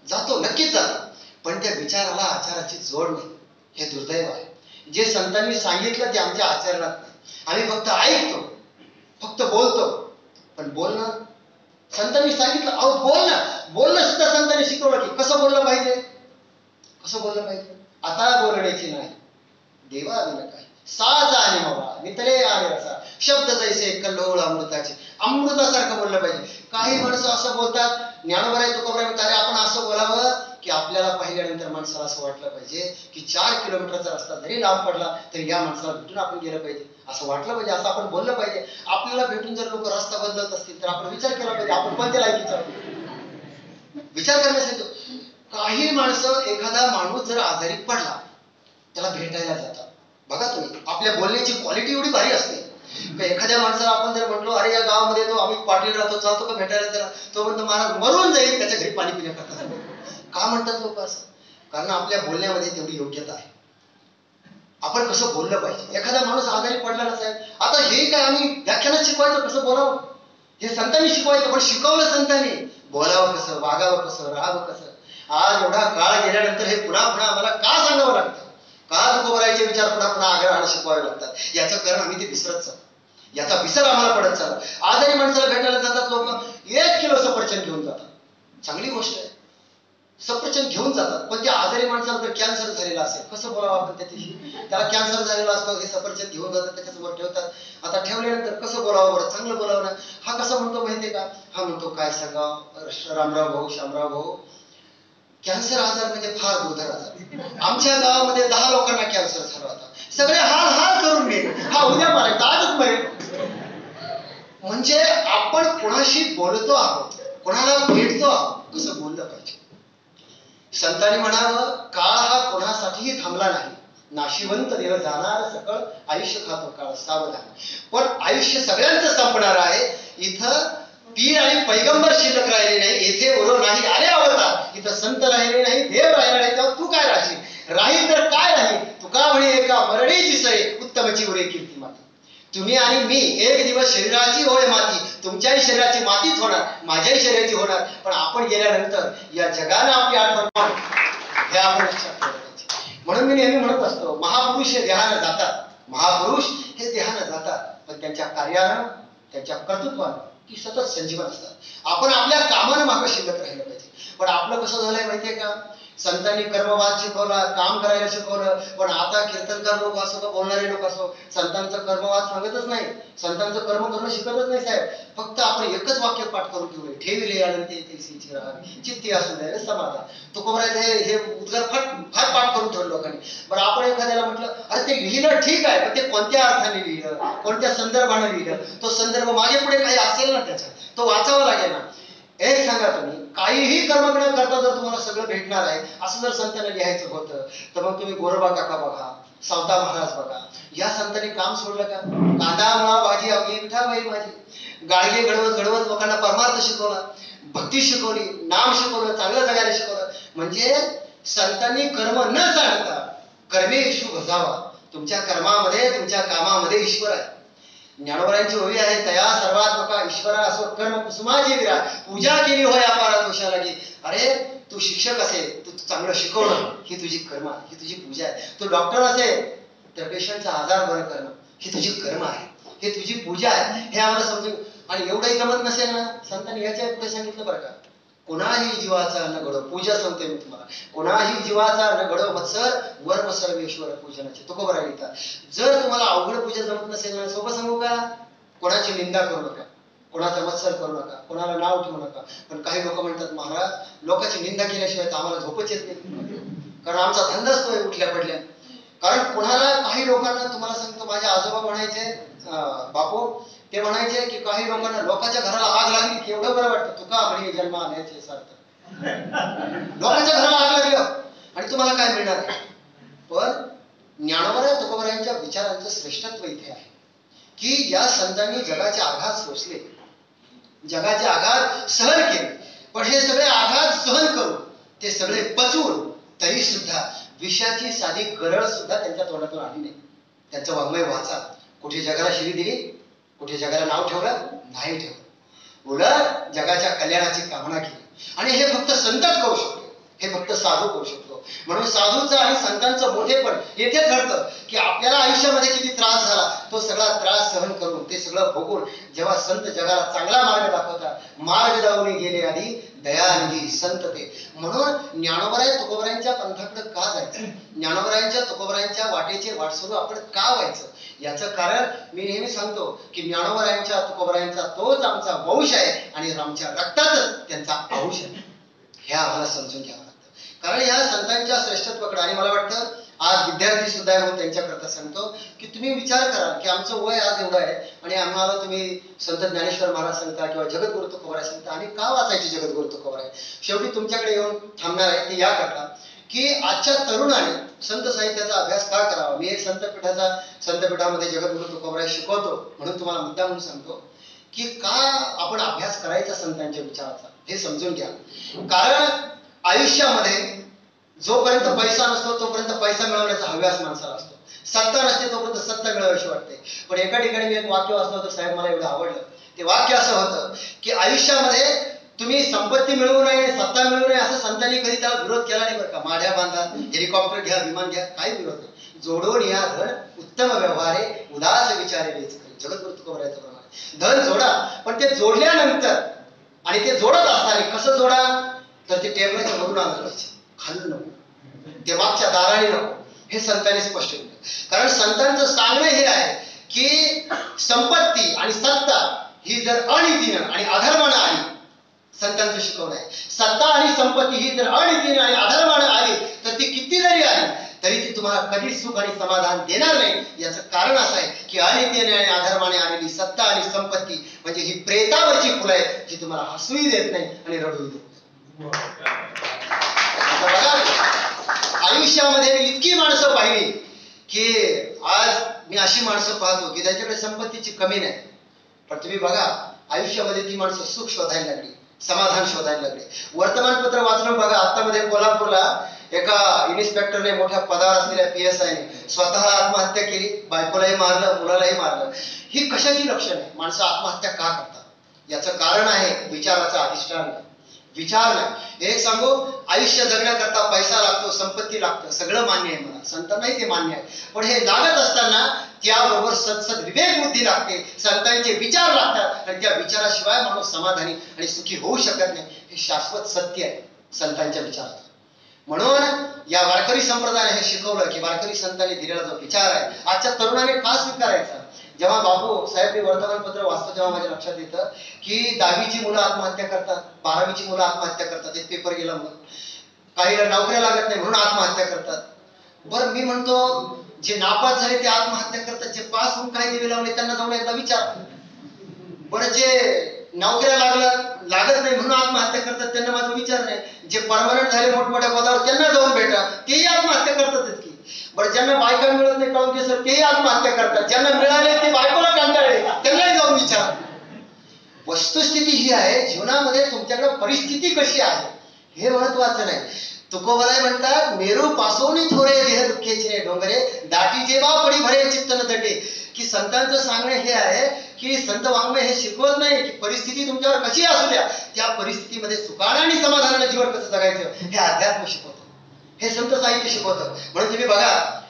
S1: जातो, नक्कीच जातो, पण त्या विचाराला आचाराची जोड नाही. हे दुर्दैव आहे. जे संतांनी सांगितलं ते आमच्या आचरणात नाही. आम्ही फक्त ऐकतो, फक्त बोलतो, पण बोलणं संतांनी सांगितलं, अहो बोलणं सुद्धा संतांनी शिकवलं की कसं बोललं पाहिजे, कसं बोललं पाहिजे. आता बोलण्याची नाही, देवा दिलं काय साचा आणि मवा नितळे आणि रसा, शब्द जैसे कल्लोळ अमृताचे, अमृतासारखं बोललं पाहिजे. काही माणसं असं बोलतात, ज्ञानोबराय तुकोबराय म्हणतात, अरे आपण असं बोलावं की आपल्याला पाहिल्यानंतर माणसाला असं वाटलं पाहिजे की 4 किलोमीटरचा रस्ता जरी लांब पडला तरी या माणसाला भेटून आपण गेलं पाहिजे, असं वाटलं पाहिजे, असं आपण बोललं पाहिजे. आपल्याला भेटून जर लोक रस्ता बदलत असतील तर आपण विचार केला पाहिजे आपण कोणत्या लायकीचा. विचार करण्यासाठी काही माणसं, एखादा माणूस जर आजारी पडला त्याला भेटायला जातात. बघा तुम्ही, आपल्या बोलण्याची क्वालिटी एवढी भारी असते. एखाद्या माणसाला आपण जर म्हटलो अरे या गावामध्ये तो आम्ही पाटील राहतो, चालतो का भेटायला त्याला, तो म्हणतो महाराज मरून जाईल त्याच्या घरी पाणी पिण्याकरता. का म्हणतात लोक असं? कारण आपल्या बोलण्यामध्ये तेवढी योग्यता आहे. आपण कसं बोललं पाहिजे. एखादा माणूस आजारी पडला ना साहेब, आता हे काय आम्ही व्याख्यानात शिकवायचं कसं बोलावं, हे संतांनी शिकवायचं, पण शिकवलं संतांनी बोलावं कसं, वागावं कसं, राहावं कसं. आज एवढा काळ गेल्यानंतर हे पुन्हा पुन्हा आम्हाला का सांगावं लागतं, का तुकोबरायचे विचार पुन्हा पुन्हा आग्रहाने शिकवावे लागतात. याचं कारण आम्ही ते विसरत चालतो, याचा विसर आम्हाला पडत चालला. आजारी माणसाला भेटायला जातात लोक, 1 किलो सफरचंद घेऊन जातात, चांगली गोष्ट आहे, सफरचंद घेऊन जातात. पण त्या आजारी माणसाला जर कॅन्सर झालेला असेल कसं बोलावं आपण त्याच्याशी, त्याला कॅन्सर झालेला असतो, हे सफरचंद घेऊन जातात त्याच्यासमोर ठेवतात. आता ठेवल्यानंतर कसं बोलावं बरं, चांगलं बोलावं ना. हा कसं म्हणतो माहितीये का, हा म्हणतो काय सांगावं रामराव भाऊ, शामराव भाऊ, कॅन्सर आजार म्हणजे फार दुर्धर आजार. आमच्या गावामध्ये 10 लोकांना कॅन्सर झाला होता, सगळे हाल हाल करून गेले, हा उद्या मरायचा आजच मरेल. म्हणजे आपण कोणाशी बोलतो आहोत, कोणाला भेटतो आहोत, कसं बोललं पाहिजे. संतांनी म्हणावं, काळ हा कोणासाठीही थांबला नाही, नाशिवंत देव जाणार सकळ, आयुष्य खातो काळ सावधान. पण आयुष्य सगळ्यांचं संपणार आहे. इथं पीर आणि पैगंबर शिल्लक राहिले नाही, येथे उरो नाही आले अवतार, इथं संत राहिले नाही, देव राहिला नाही, तेव्हा तू काय राहशील, राहील तर काय राहील. तुका म्हणे एका मरडीची सरे, उत्तमची उरे कीर्ती माती. तुम्ही आणि मी एक दिवस शरीराची होय माती, तुमच्याही शरीराची मातीच होणार, माझ्याही शरीराची होणार. पण आपण गेल्यानंतर या जगाला आपली आठवण हे आपण लक्षात ठेवलं पाहिजे. म्हणून मी नेहमी म्हणत असतो, महापुरुष हे देहानं जातात, महापुरुष हे देहानं जातात, पण त्यांच्या कार्यानं, त्यांच्या कर्तृत्वानं ती सतत संजीवन असतात. आपण आपल्या कामानं मागं शिल्लक राहिलं पाहिजे. पण आपलं कसं झालंय माहितीये का, संतांनी कर्मवाद शिकवला, काम करायला शिकवलं, पण आता कीर्तनकार लोक असो का बोलणारे लोक असो, संतांचं कर्मवाद सांगतच नाही, संतांचं कर्म करणं शिकतच नाही साहेब. फक्त आपण एकच वाक्य पाठ करून ठेवले, ठेविले अनंते तेसीची राहावी, चित्ती असू द्या समाधान. तुकोबरायचं हे उद्गार फार पाठ करून ठेवलं लोकांनी. बरं आपण एखाद्याला म्हटलं अरे ते लिहिलं ठीक आहे, पण ते कोणत्या अर्थाने लिहिलं, कोणत्या संदर्भाने लिहिलं, तो संदर्भ मागे पुढे काही असेल ना त्याच्यात, तो वाचावा लागेल ना. एक सांगा तुम्ही, काहीही कर्म न करता जर तुम्हाला सगळं भेटणार आहे असं जर संतांना लिहायचं होतं तर मग तुम्ही गोरोबा काका बघा, सावता महाराज बघा, या संतांनी काम सोडलं का. कांदा मुळा भाजी अवघी विठाबाई माझी, गाडगे घडवत घडवत लोकांना परमार्थ शिकवला, भक्ती शिकवली, नाम शिकवलं, चांगलं जगायला शिकवलं. म्हणजे संतांनी कर्म न जाणता कर्मे ईशू भजावा. तुमच्या कर्मामध्ये, तुमच्या कामामध्ये ईश्वर आहे. ज्ञानोबरांची ओवी आहे, तया सर्वात्मका ईश्वरा असो कर्म कुसुमाची विरा, पूजा केली होय अपारा दोषा लागी. अरे तू शिक्षक असेल, तू चांगलं शिकवणं ही तुझी कर्म आहे, ही तुझी पूजा आहे. तू डॉक्टर असेल तर पेशंटचा आजार बरं करणं ही तुझी कर्म आहे, हे तुझी पूजा आहे. हे आम्हाला समजून. आणि एवढंही जमत नसेल ना, संतांनी याच्या पुढे सांगितलं बरं का, कोणाही जीवाचा न घडो, पूजा सांगते मी तुम्हाला, कोणाही जीवाचा न घडो मत्सर वर्म सर्वेश्वर पूजनाचे. तुकोबराय लिहितात. जर तुम्हाला अवघड पूजा जमत नसेल ना, सोबत सांगू का, कोणाची निंदा करू नका, कोणाचा मत्सर करू नका, कोणाला नाव ठेवू नका. पण काही लोक म्हणतात महाराज लोकांची निंदा केल्याशिवाय तर आम्हाला झोपच येत नाही, कारण आमचा धंदाच तो उठल्या पडल्या. कारण कोणाला, काही लोकांना तुम्हाला सांगतो, माझे आजोबा म्हणायचे बापू, ते म्हणायचे की काही लोकांना लोकांच्या घराला आग लागली की एवढं बरं वाटतं, तुका म्हणे जन्म आल्याचे सार्थ. लोकांच्या घराला आग लागली आणि तुम्हाला काय मिळणार आहे. पण ज्ञानोबा तुकोबरायांच्या विचारांचं श्रेष्ठत्व इथे आहे की या संतांनी जगाचे आघात सोसले, जगाचे आघात सहन केले. पण हे सगळे आघात सहन करून, ते सगळे पचवून, तरी सुद्धा विषयाची साधी गरळ सुद्धा त्यांच्या तोंडातून आली नाही. त्यांचं वाङ्मय वाचा. कुठे जगाला शिरी दिली, कुठे जगाला नाव ठेवलं नाही ठेवलं, उलट जगाच्या कल्याणाची कामना केली. आणि हे फक्त संतच करू शकतो, हे फक्त साधू करू शकतो. म्हणून साधूचं आणि संतांचं मोठेपण येथेच घडतं की आपल्याला आयुष्यामध्ये किती त्रास झाला, तो सगळा त्रास सहन करून, ते सगळं भोगून जेव्हा संत जगाला चांगला मार्ग दाखवतात, मार्ग दावून गेले आधी दयानिधी संत ते. म्हणून ज्ञानोबराय तुकोबरायांच्या पंथाकडे का जायचं, ज्ञानोबरायांच्या तुकोबरायांच्या वाटेचे वाटसरू आपण का व्हायचं, याचं कारण मी नेहमी सांगतो की ज्ञानोबरायांच्या तुकोबरायांचा तोच आमचा वंश आहे आणि आमच्या रक्तातच त्यांचा अंश आहे. हे आम्हाला समजून घ्यावं लागतं. कारण या संतांच्या श्रेष्ठत्वाकडे, आणि मला वाटतं आज विद्यार्थी सुद्धा आहे म्हणून त्यांच्याकरता सांगतो की तुम्ही विचार करा की आमचं वय आज एवढं आहे आणि आम्हाला तुम्ही संत ज्ञानेश्वर महाराज सांगता किंवा जगद्गुरु तुकोबाराय सांगता, आणि का वाचायचे जगद्गुरु तुकोबाराय? शेवटी तुमच्याकडे येऊन थांबणार आहे की याकरता की आजच्या तरुणाने संत साहित्याचा अभ्यास का करावा. मी एक संतपीठामध्ये जगद्गुरु तुकोबाराय शिकवतो म्हणून तुम्हाला मुद्दा म्हणून सांगतो की का आपण अभ्यास करायचा संतांच्या विचाराचा हे समजून घ्या. कारण आयुष्यामध्ये जोपर्यंत पैसा नसतो तोपर्यंत पैसा मिळवण्याचा हव्यास माणसाला असतो. सत्ता नसते तोपर्यंत सत्ता मिळवायची वाटते. पण एका ठिकाणी मी एक वाक्य वाचलं तर साहेब मला एवढं आवडलं. ते वाक्य असं होतं की आयुष्यामध्ये तुम्ही संपत्ती मिळवू नये, सत्ता मिळवू नये असं संतांनी कधी त्याला विरोध केला नाही बरं का. माढ्या बांधा, हेलिकॉप्टर घ्या, विमान घ्या, काही विरोध नाही. जोडून या धन उत्तम व्यवहारे उदास विचारे वेच करी, जगद्गुरु तुकोबारायचं प्रमाणे. धन जोडा, पण ते जोडल्यानंतर आणि ते जोडत असताना कसं जोडा, तर ते टेबलाच्या वरून आणलं पाहिजे, खाल्लं नको, ते मागच्या दाराने नको. हे संतांनी स्पष्ट केलं. कारण संतांचं सांगणं हे आहे की संपत्ती आणि सत्ता ही जर अनितीनं आणि अधर्मानं आली, संतांचं शिकवणं आहे, सत्ता आणि संपत्ती ही जर अनितीनं आणि अधर्मानं आली तर ती किती जरी आली तरी ती तुम्हाला कधीच सुख आणि समाधान देणार नाही. याचं कारण असं आहे की अनितीने आणि अधर्माने आलेली सत्ता आणि संपत्ती म्हणजे ही प्रेतावरची फुलं आहे जी तुम्हाला हसूही देत नाही आणि रडूही देत नाही. आयुष्यामध्ये इतकी माणसं पाहिली की आज मी अशी माणसं पाहतो की त्याच्याकडे संपत्तीची कमी नाही, पण तुम्ही बघा आयुष्यामध्ये ती माणसं सुख शोधायला लागली, समाधान शोधायला लागले. वर्तमानपत्र वाचून बघा, आतामध्ये कोल्हापूरला एका इन्स्पेक्टरने मोठ्या पदावर असलेल्या PSI ने स्वतः आत्महत्या केली, बायकोलाही मारलं, मुलालाही मारलं. ही कशाची लक्षण आहे? माणसं आत्महत्या का करतात? याचं कारण आहे विचाराचा अधिष्ठान, विचार नाही. हे सांगू, आयुष्य जगण्याकरता पैसा लागतो, संपत्ती लागतं, सगळं मान्य आहे मला, संतांनाही ते मान्य आहे. पण हे लागत असताना त्याबरोबर सत्सद विवेक बुद्धी लागते, संतांचे विचार लागतात, आणि त्या विचाराशिवाय माणूस समाधानी आणि सुखी होऊ शकत नाही. हे शाश्वत सत्य आहे संतांच्या विचारात. म्हणून या वारकरी संप्रदायाने हे शिकवलं की वारकरी संतांनी दिलेला जो विचार आहे आजच्या तरुणाने का स्वीकारायचा. जेव्हा बापू साहेब मी वर्तमानपत्र वाचतो तेव्हा माझ्या लक्षात येतं की 10वीची मुलं आत्महत्या करतात, 12वीची मुलं आत्महत्या करतात, एक पेपर गेला म्हणून, काहीला नोकऱ्या लागत नाही म्हणून आत्महत्या करतात. बरं मी म्हणतो जे नापास झाले ते आत्महत्या करतात, जे पास होऊन काही दिवे लावले त्यांना जाऊन एकदा विचार. बरं जे नोकऱ्या लागत नाही म्हणून आत्महत्या करतात त्यांना माझा विचार नाही. जे परमनंट झाले मोठमोठ्या पदावर त्यांना जाऊन भेटा, तेही आत्महत्या करतातच की. बरं ज्यांना बायका मिळत नाही काढून ते सर तेही आत्महत्या करतात, ज्यांना मिळाले ते बायकोला कंटाळले त्यांनाही जाऊन विचार. वस्तुस्थिती ही आहे जीवनामध्ये तुमच्याकडे परिस्थिती कशी आहे हे महत्वाचं नाही. तुकोबाराय म्हणतात मेरू पासोनी थोरे देह दुःखेचे डोंगरे दाटी जेव्हा पडी भरे चित्त न तटे. की संतांचं सांगणं हे आहे की संत वाङ्मय हे शिकवत नाही की परिस्थिती तुमच्यावर कशी असू द्या त्या परिस्थितीमध्ये सुखाने आणि समाधानाने जीवन कसं जगायचं हे अध्यात्म शिकवतं, हे संत साहित्य शिकवतं. म्हणून तुम्ही बघा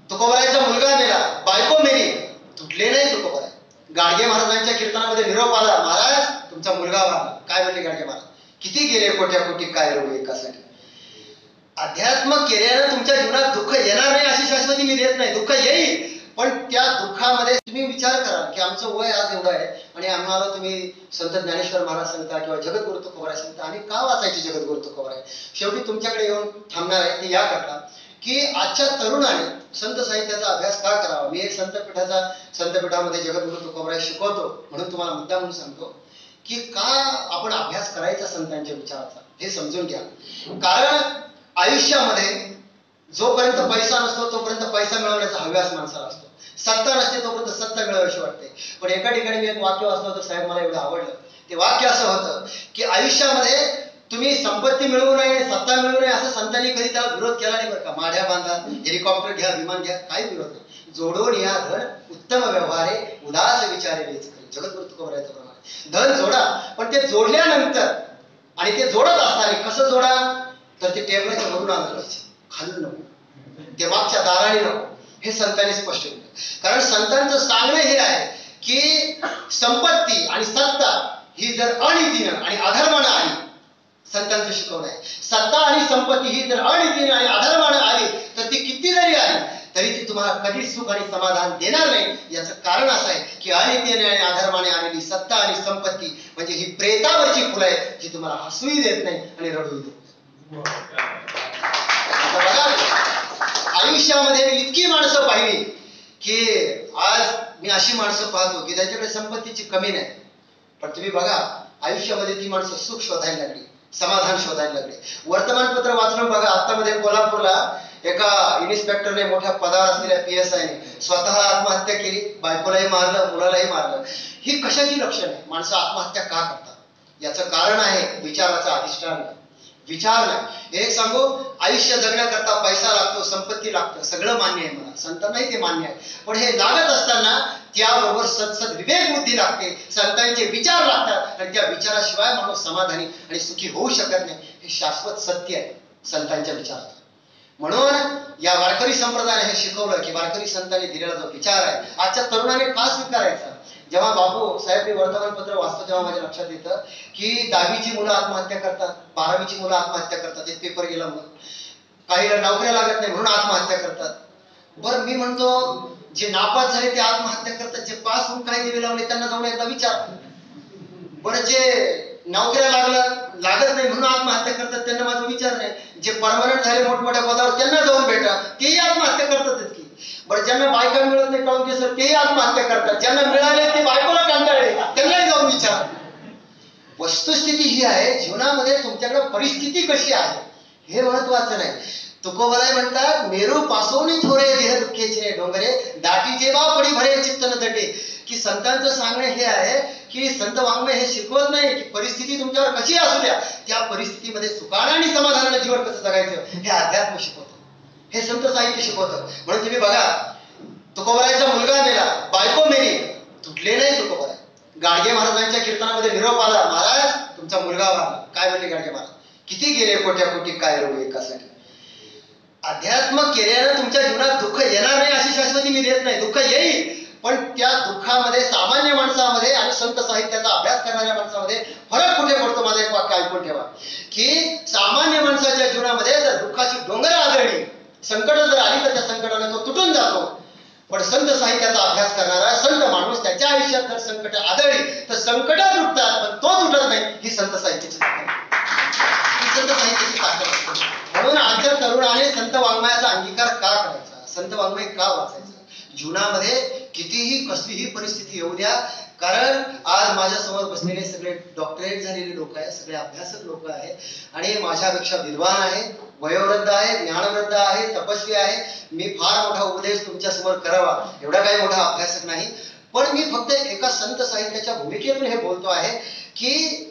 S1: तुकोबारायचा मुलगा मेला, बायको मेली, तुटले नाही तुकोबाराय. गाडगे महाराजांच्या कीर्तनामध्ये निरोप आला, महाराज तुमचा मुलगा वारला. काय म्हणले गाडगे महाराज, किती गेले कोट्या कोटी काय रोग एकासाठी. अध्यात्म केल्यानं तुमच्या जीवनात दुःख येणार नाही अशी शाश्वती मी देत नाही, दुःख येईल, पण त्या दुःखामध्ये तुम्ही विचार करा की आमचं वय आज एवढं आहे आणि आम्हाला तुम्ही संत ज्ञानेश्वर महाराज सांगता किंवा जगद्गुरु तुकोबाराय सांगता, आणि का वाचायचे जगद्गुरु तुकोबाराय? शेवटी तुमच्याकडे येऊन थांबणार आहे की याकरता की आजच्या तरुणाने संत साहित्याचा अभ्यास का करावा. मी एक संतपीठामध्ये जगद्गुरु तुकोबाराय शिकवतो म्हणून तुम्हाला मुद्दा म्हणून सांगतो की का आपण अभ्यास करायचा संतांच्या विचाराचा हे समजून घ्या. कारण आयुष्यामध्ये जोपर्यंत पैसा नसतो तोपर्यंत पैसा मिळवण्याचा हव्यास माणसाला असतो, सत्ता नसते तोपर्यंत सत्ता मिळवायची वाटते. पण एका ठिकाणी मी एक वाक्य वाचलं तर साहेब मला एवढं आवडलं. ते वाक्य असं होतं की आयुष्यामध्ये तुम्ही संपत्ती मिळवू नये, सत्ता मिळवू नये असं संतांनी कधी त्याला विरोध केला नाही बरं का. माढ्या बांधा, हेलिकॉप्टर घ्या, विमान घ्या, काही विरोध नाही. जोडून या धन उत्तम व्यवहारे उदास विचारे वेच करी, जगद्गुरु तुकोबारायचं प्रमाणे. धन जोडा, पण ते जोडल्यानंतर आणि ते जोडत असताना कसं जोडा, तर ते टेबलाच्या वरून आणलं पाहिजे, खाल्लं नको, ते मागच्या दाराने नको. हे संतांनी स्पष्ट केलं. कारण संतांचं सांगणं हे आहे की संपत्ती आणि सत्ता ही जर अनितीनं आणि अधर्मानं आली, संतांचं शिकवणं आहे, सत्ता आणि संपत्ती ही जर अनितीनं आणि अधर्मानं आली तर ती किती जरी आली तरी ती तुम्हाला कधीच सुख आणि समाधान देणार नाही. याचं कारण असं आहे की अनितीने आणि अधर्माने आलेली सत्ता आणि संपत्ती म्हणजे ही प्रेतावरची फुलं आहे जी तुम्हाला हसूही देत नाही आणि रडूही देत नाही. बघा, आयुष्यामध्ये मी इतकी माणसं पाहिली की आज मी अशी माणसं पाहतो की त्यांच्याकडे संपत्तीची कमी नाही, पण तुम्ही बघा आयुष्यामध्ये ती माणसं सुख शोधायला लागली, समाधान शोधायला लागले. वर्तमानपत्र वाचून बघा, आतामध्ये कोल्हापूरला एका इन्स्पेक्टरने, मोठ्या पदावर असलेल्या PSI ने स्वतः आत्महत्या केली, बायकोलाही मारलं, मुलालाही मारलं. ही कशाची लक्षण आहे? माणसं आत्महत्या का करतात? याचं कारण आहे विचाराचा अधिष्ठान, विचार नाही. एक सांगू, आयुष्य जगण्याकरता पैसा लागतो, संपत्ती लागतं, सगळं मान्य आहे मला, संतांनाही ते मान्य आहे. पण हे लागत असताना त्याबरोबर सत्सद विवेक बुद्धी लागते, संतांचे विचार लागतात, आणि त्या विचाराशिवाय माणूस समाधानी आणि सुखी होऊ शकत नाही. हे शाश्वत सत्य आहे संतांच्या विचारात. म्हणून या वारकरी संप्रदायाने हे शिकवलं की वारकरी संतांनी दिलेला जो विचार आहे आजच्या तरुणाने का स्वीकारायचा. जेव्हा बापू साहेब मी वर्तमानपत्र वाचतो तेव्हा माझ्या लक्षात येतं की 10वीची मुलं आत्महत्या करतात, 12वीची मुलं आत्महत्या करतात, एक पेपर गेला म्हणून, काहीला नोकऱ्या लागत नाही म्हणून आत्महत्या करतात. बरं मी म्हणतो जे नापास झाले ते आत्महत्या करतात, जे पास होऊन काही दिवे लावले त्यांना जाऊन एकदा विचार. बरं जे नोकऱ्या लागत नाही म्हणून आत्महत्या करतात त्यांना माझा विचार नाही. जे परमनंट झाले मोठमोठ्या पदावर त्यांना जाऊन भेटा, तेही आत्महत्या करतातच की. बरं ज्यांना बायका मिळत नाही काढून सर तेही आत्महत्या करतात, ज्यांना मिळाले ते बायकोला कंटाळले त्यांनाही जाऊन विचार. वस्तुस्थिती ही आहे, जीवनामध्ये तुमच्याकडे परिस्थिती कशी आहे हे महत्वाचं नाही. तुकोबराय म्हणतात, मेरू पासोनी थोडे देह दुःखेचे डोंगरे दाटीचे बा पडी भरे चित्त न दटे. की संतांचं सांगणं हे आहे की संत वाङ्मय हे शिकवत नाही की परिस्थिती तुमच्यावर कशी असू द्या, त्या परिस्थितीमध्ये सुखाने आणि समाधानाने जीवन कसं जगायचं हे अध्यात्म शिकवतं, हे संत साहित्य शिकवतं. म्हणून तुम्ही बघा, तुकोबरायचा मुलगा मेला, बायको मेली, तुटले नाही तुकोबराय. गाडगे महाराजांच्या कीर्तनामध्ये निरोप आला, महाराज तुमचा मुलगा वारला. काय म्हणले गाडगे महाराज, किती गेले कोट्या कोटी काय रोग एकासाठी. अध्यात्म केल्यानं तुमच्या जीवनात दुःख येणार नाही अशी शाश्वती मी देत नाही. दुःख येईल, पण त्या दुःखामध्ये सामान्य माणसामध्ये आणि संत साहित्याचा अभ्यास करणाऱ्या माणसामध्ये फरक कुठे पडतो. माझं एक वाक्य ऐकून ठेवा की सामान्य माणसाच्या जीवनामध्ये जर दुःखाची डोंगर आदळली, संकट जर आली तर त्या संकटाने तो तुटून जातो. पण संत साहित्याचा अभ्यास करणारा संत माणूस त्याच्या आयुष्यात जर संकट आदळली तर संकट तुटतात पण तो तुटत नाही. ही संत साहित्याची ताकद, ही संत साहित्याची ताकद असते. म्हणून आजच्या तरुणाने संत वाङ्मयाचा अंगीकार का करायचा, संत वाङ्मय का वाचायचं. जीवनामध्ये कितीही कसलीही परिस्थिती येऊ द्या, कारण आज माझ्या समोर बसलेले सगळे डॉक्टरेट झालेले लोक आहेत, सगळे अभ्यासक लोक आहेत, आणि माझ्यापेक्षा विद्वान आहे, वयोवृद्ध आहे, ज्ञानवृद्ध आहे, तपस्वी आहे. मी फार मोठा उपदेश तुमच्या समोर करावा एवढा काही मोठा अभ्यासक नाही, पण मी फक्त एका संत साहित्याच्या भूमिकेतून हे बोलतो आहे की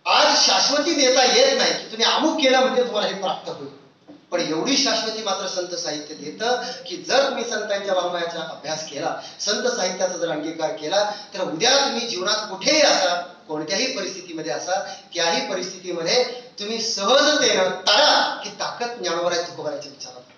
S1: आज शाश्वती देता येत नाही की तुम्ही अमुक केलं म्हणजे तुम्हाला हे प्राप्त होईल, पण एवढी शाश्वती मात्र संत साहित्य देतं की जर तुम्ही संतांच्या वाङ्मयाचा अभ्यास केला, संत साहित्याचा जर अंगीकार केला, तर उद्या तुम्ही जीवनात कुठेही असा, कोणत्याही परिस्थितीमध्ये असा, त्याही परिस्थितीमध्ये तुम्ही सहजतेनं तारा की ताकद ज्ञानोबराय तुकोबरायच्या विचारात,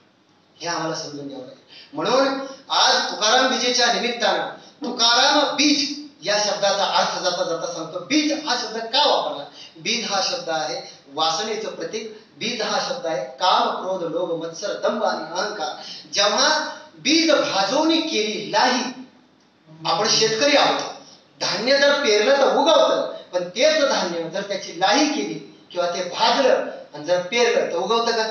S1: हे आम्हाला समजून घ्यावं लागेल. म्हणून आज तुकाराम बीजेच्या निमित्तानं तुकाराम बीज या शब्दाचा अर्थ जाता जाता सांगतो. बीज हा शब्द का वापरला? बीज हा शब्द आहे वासनेचं प्रतीक. बीज हा शब्द आहे काम, क्रोध, लोभ, मत्सर, दंभ आणि अहंकार. जेव्हा बीज भाजवणी केली लाही, आपण शेतकरी आहोत, धान्य जर पेरलं तर उगवतं, पण तेच धान्य जर त्याची लाही केली किंवा ते भाजलं आणि जर पेरलं तर उगवतं का?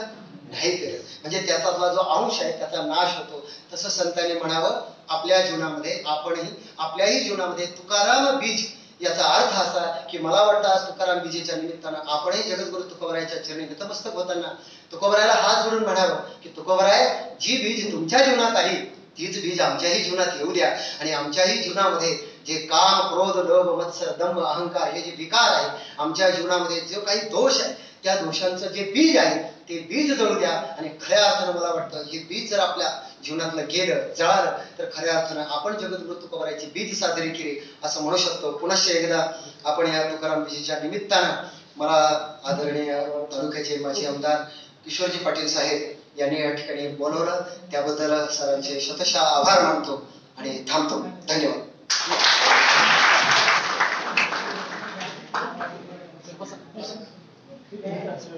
S1: नाही पेरत. म्हणजे त्याचा जो अंश आहे त्याचा नाश होतो. तसं संतांनी म्हणावं, आपल्या जीवनामध्ये आपणही, आपल्याही जीवनामध्ये तुकाराम बीज याचा अर्थ असा की मला वाटतं आज तुकाराम बीजेच्या निमित्तानं आपणही जगद्गुरु तुकोबरायच्या चरणी नतमस्तक होताना तुकोबरायला हात जोडून म्हणावं की तुकोबराय, जी बीज तुमच्या जीवनात आली तीच बीज आमच्याही जीवनात येऊ द्या, आणि आमच्याही जीवनामध्ये जे काम, क्रोध, लोभ, मत्सर, दंभ, अहंकार हे जे विकार आहे, आमच्या जीवनामध्ये जो काही दोष आहे, त्या दोषांचं जे बीज आहे ते बीज जळू द्या. आणि खऱ्या अर्थानं मला वाटतं हे बीज जर आपल्या जीवनातलं गेलं, जळालं, तर खऱ्या अर्थानं आपण जगद्गुरु तुकोबरायची बीज साजरी केली असं म्हणू शकतो. पुनश्च एकदा आपण या तुकाराम बीजेच्या निमित्तानं मला आदरणीय तालुक्याचे माजी आमदार किशोरजी पाटील साहेब यांनी या ठिकाणी बोलवलं, त्याबद्दल सरांचे शतशः आभार मानतो आणि थांबतो. धन्यवाद.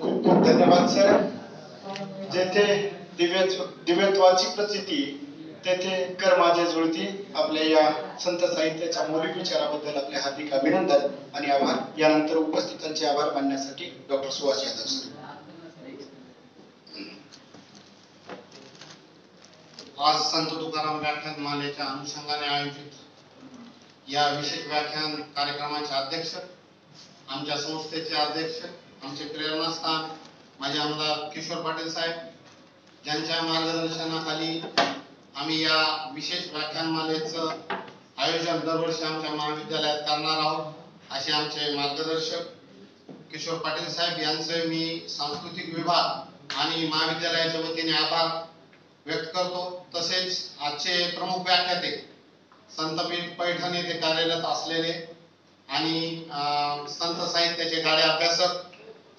S2: खूप खूप धन्यवाद सर. जेथे दिव्यत्वाची प्रचिती तेथे कर माझ्या जुळती. आपल्या या संत साहित्याच्या मौलिक विचाराबद्दल आपले हार्दिक अभिनंदन आणि आभार. यानंतर उपस्थितांचे आभार मानण्यासाठी डॉक्टर सुहास यादव सर.
S3: आज संत तुकाराम व्याख्यान मालेच्या अनुषंगाने आयोजित या विशेष व्याख्यान कार्यक्रमाचे अध्यक्ष, आमच्या संस्थेचे अध्यक्ष, आमचे प्रेरणास्थान माझे आमदार किशोर पाटील साहेब, ज्यांच्या मार्गदर्शनाखाली आम्ही या विशेष व्याख्यानमालेचं आयोजन दरवर्षी आमच्या महाविद्यालयात करणार आहोत, असे आमचे मार्गदर्शक किशोर पाटील साहेब यांचे मी सांस्कृतिक विभाग आणि महाविद्यालयाच्या वतीने आभार व्यक्त करतो। तसेच आजचे प्रमुख व्याख्याते संतपीठ पैठण येथे कार्यरत असलेले आणि संत साहित्याचे गाढे अभ्यासक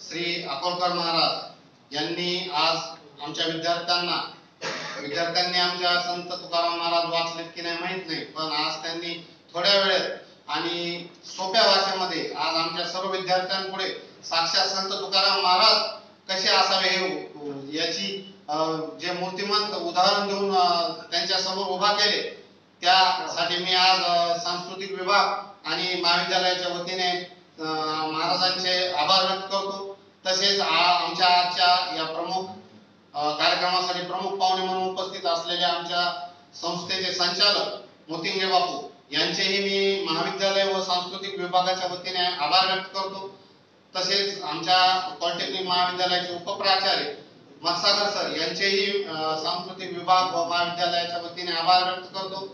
S3: श्री अकोलकर महाराज यांनी आज आमच्या विद्यार्थ्यांनी आमच्या संत तुकाराम महाराज वाचलेत की नाही माहित नाही, पण आज त्यांनी थोड्या वेळेत आणि सोप्या भाषेमध्ये आज आमच्या सर्व विद्यार्थ्यांपुढे साक्षात संत तुकाराम महाराज कसे असावे याची जे मूर्तिमंत उदाहरण देऊन त्यांच्या समोर उभा केले, त्यासाठी मी आज सांस्कृतिक विभाग आणि महाविद्यालयाच्या वतीने महाराजांचे आभार व्यक्त करतो। तसेच आमच्या आजच्या या प्रमुख कार्यक्रमासाठी प्रमुख पाहुणे म्हणून उपस्थित असलेल्या आमच्या संस्थेचे संचालक मोतिंगे बापू यांचेही मी महाविद्यालय व सांस्कृतिक विभागाच्या वतीने आभार व्यक्त करतो। तसेच आमच्या पॉलिटेक्निक महाविद्यालयाचे उपप्राचार्य मत्सागर सर यांचेही सांस्कृतिक विभाग व महाविद्यालयाच्या वतीने आभार व्यक्त करतो।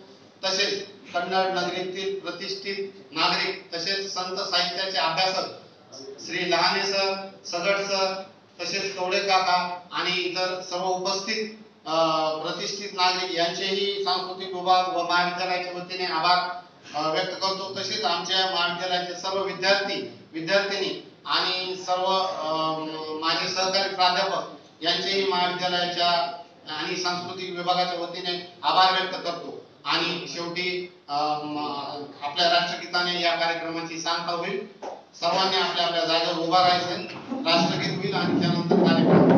S3: तसेच कन्नड नगरीतील प्रतिष्ठित नागरिक तसेच संत साहित्याचे अभ्यासक श्री लहाने सर, सगड सर, तसेच कवडे काका आणि इतर सर्व उपस्थित प्रतिष्ठित नागरिक यांचेही सांस्कृतिक विभाग व महाविद्यालयाच्या वतीने आभार व्यक्त करतो। तसेच आमच्या महाविद्यालयाचे सर्व विद्यार्थिनी आणि सर्व माझे सहकारी प्राध्यापक यांचेही महाविद्यालयाच्या आणि सांस्कृतिक विभागाच्या वतीने आभार व्यक्त करतो। आणि शेवटी आपल्या राष्ट्रगीताने या कार्यक्रमाची सांगता होईल। सर्वांनी आपल्या आपल्या जागेवर उभा राहायचे, राष्ट्रगीत होईल आणि त्यानंतर कार्यक्रम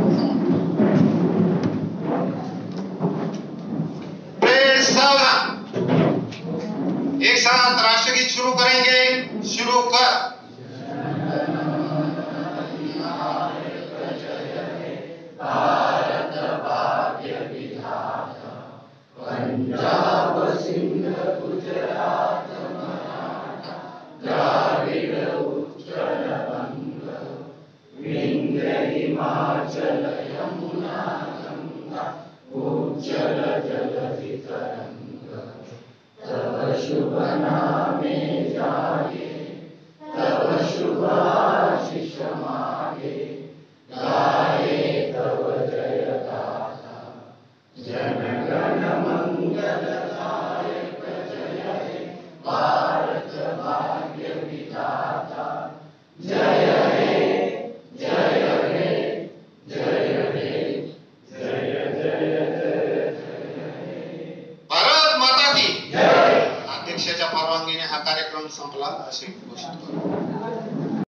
S3: एक साथ राष्ट्रगीत शुरू करेंगे। शुरू कर।
S4: पंजाब सिंध गुजरात मराठा द्राविड उत्कल बंग विंध्य हिमाचल यमुना गंगा उज्जल जलधि तरंग तव शुभ नामे जागे तव शुभ आशीष मागे गाये तव जय गाथा जन गण मंगलदायक जय हे भारत भाग्य विधाता जय हे जय हे जय हे जय जय जय जय
S3: भारत माता की
S4: जय।
S3: अध्यक्षाच्या परवानगीने हा कार्यक्रम संपला असे घोषित करतो।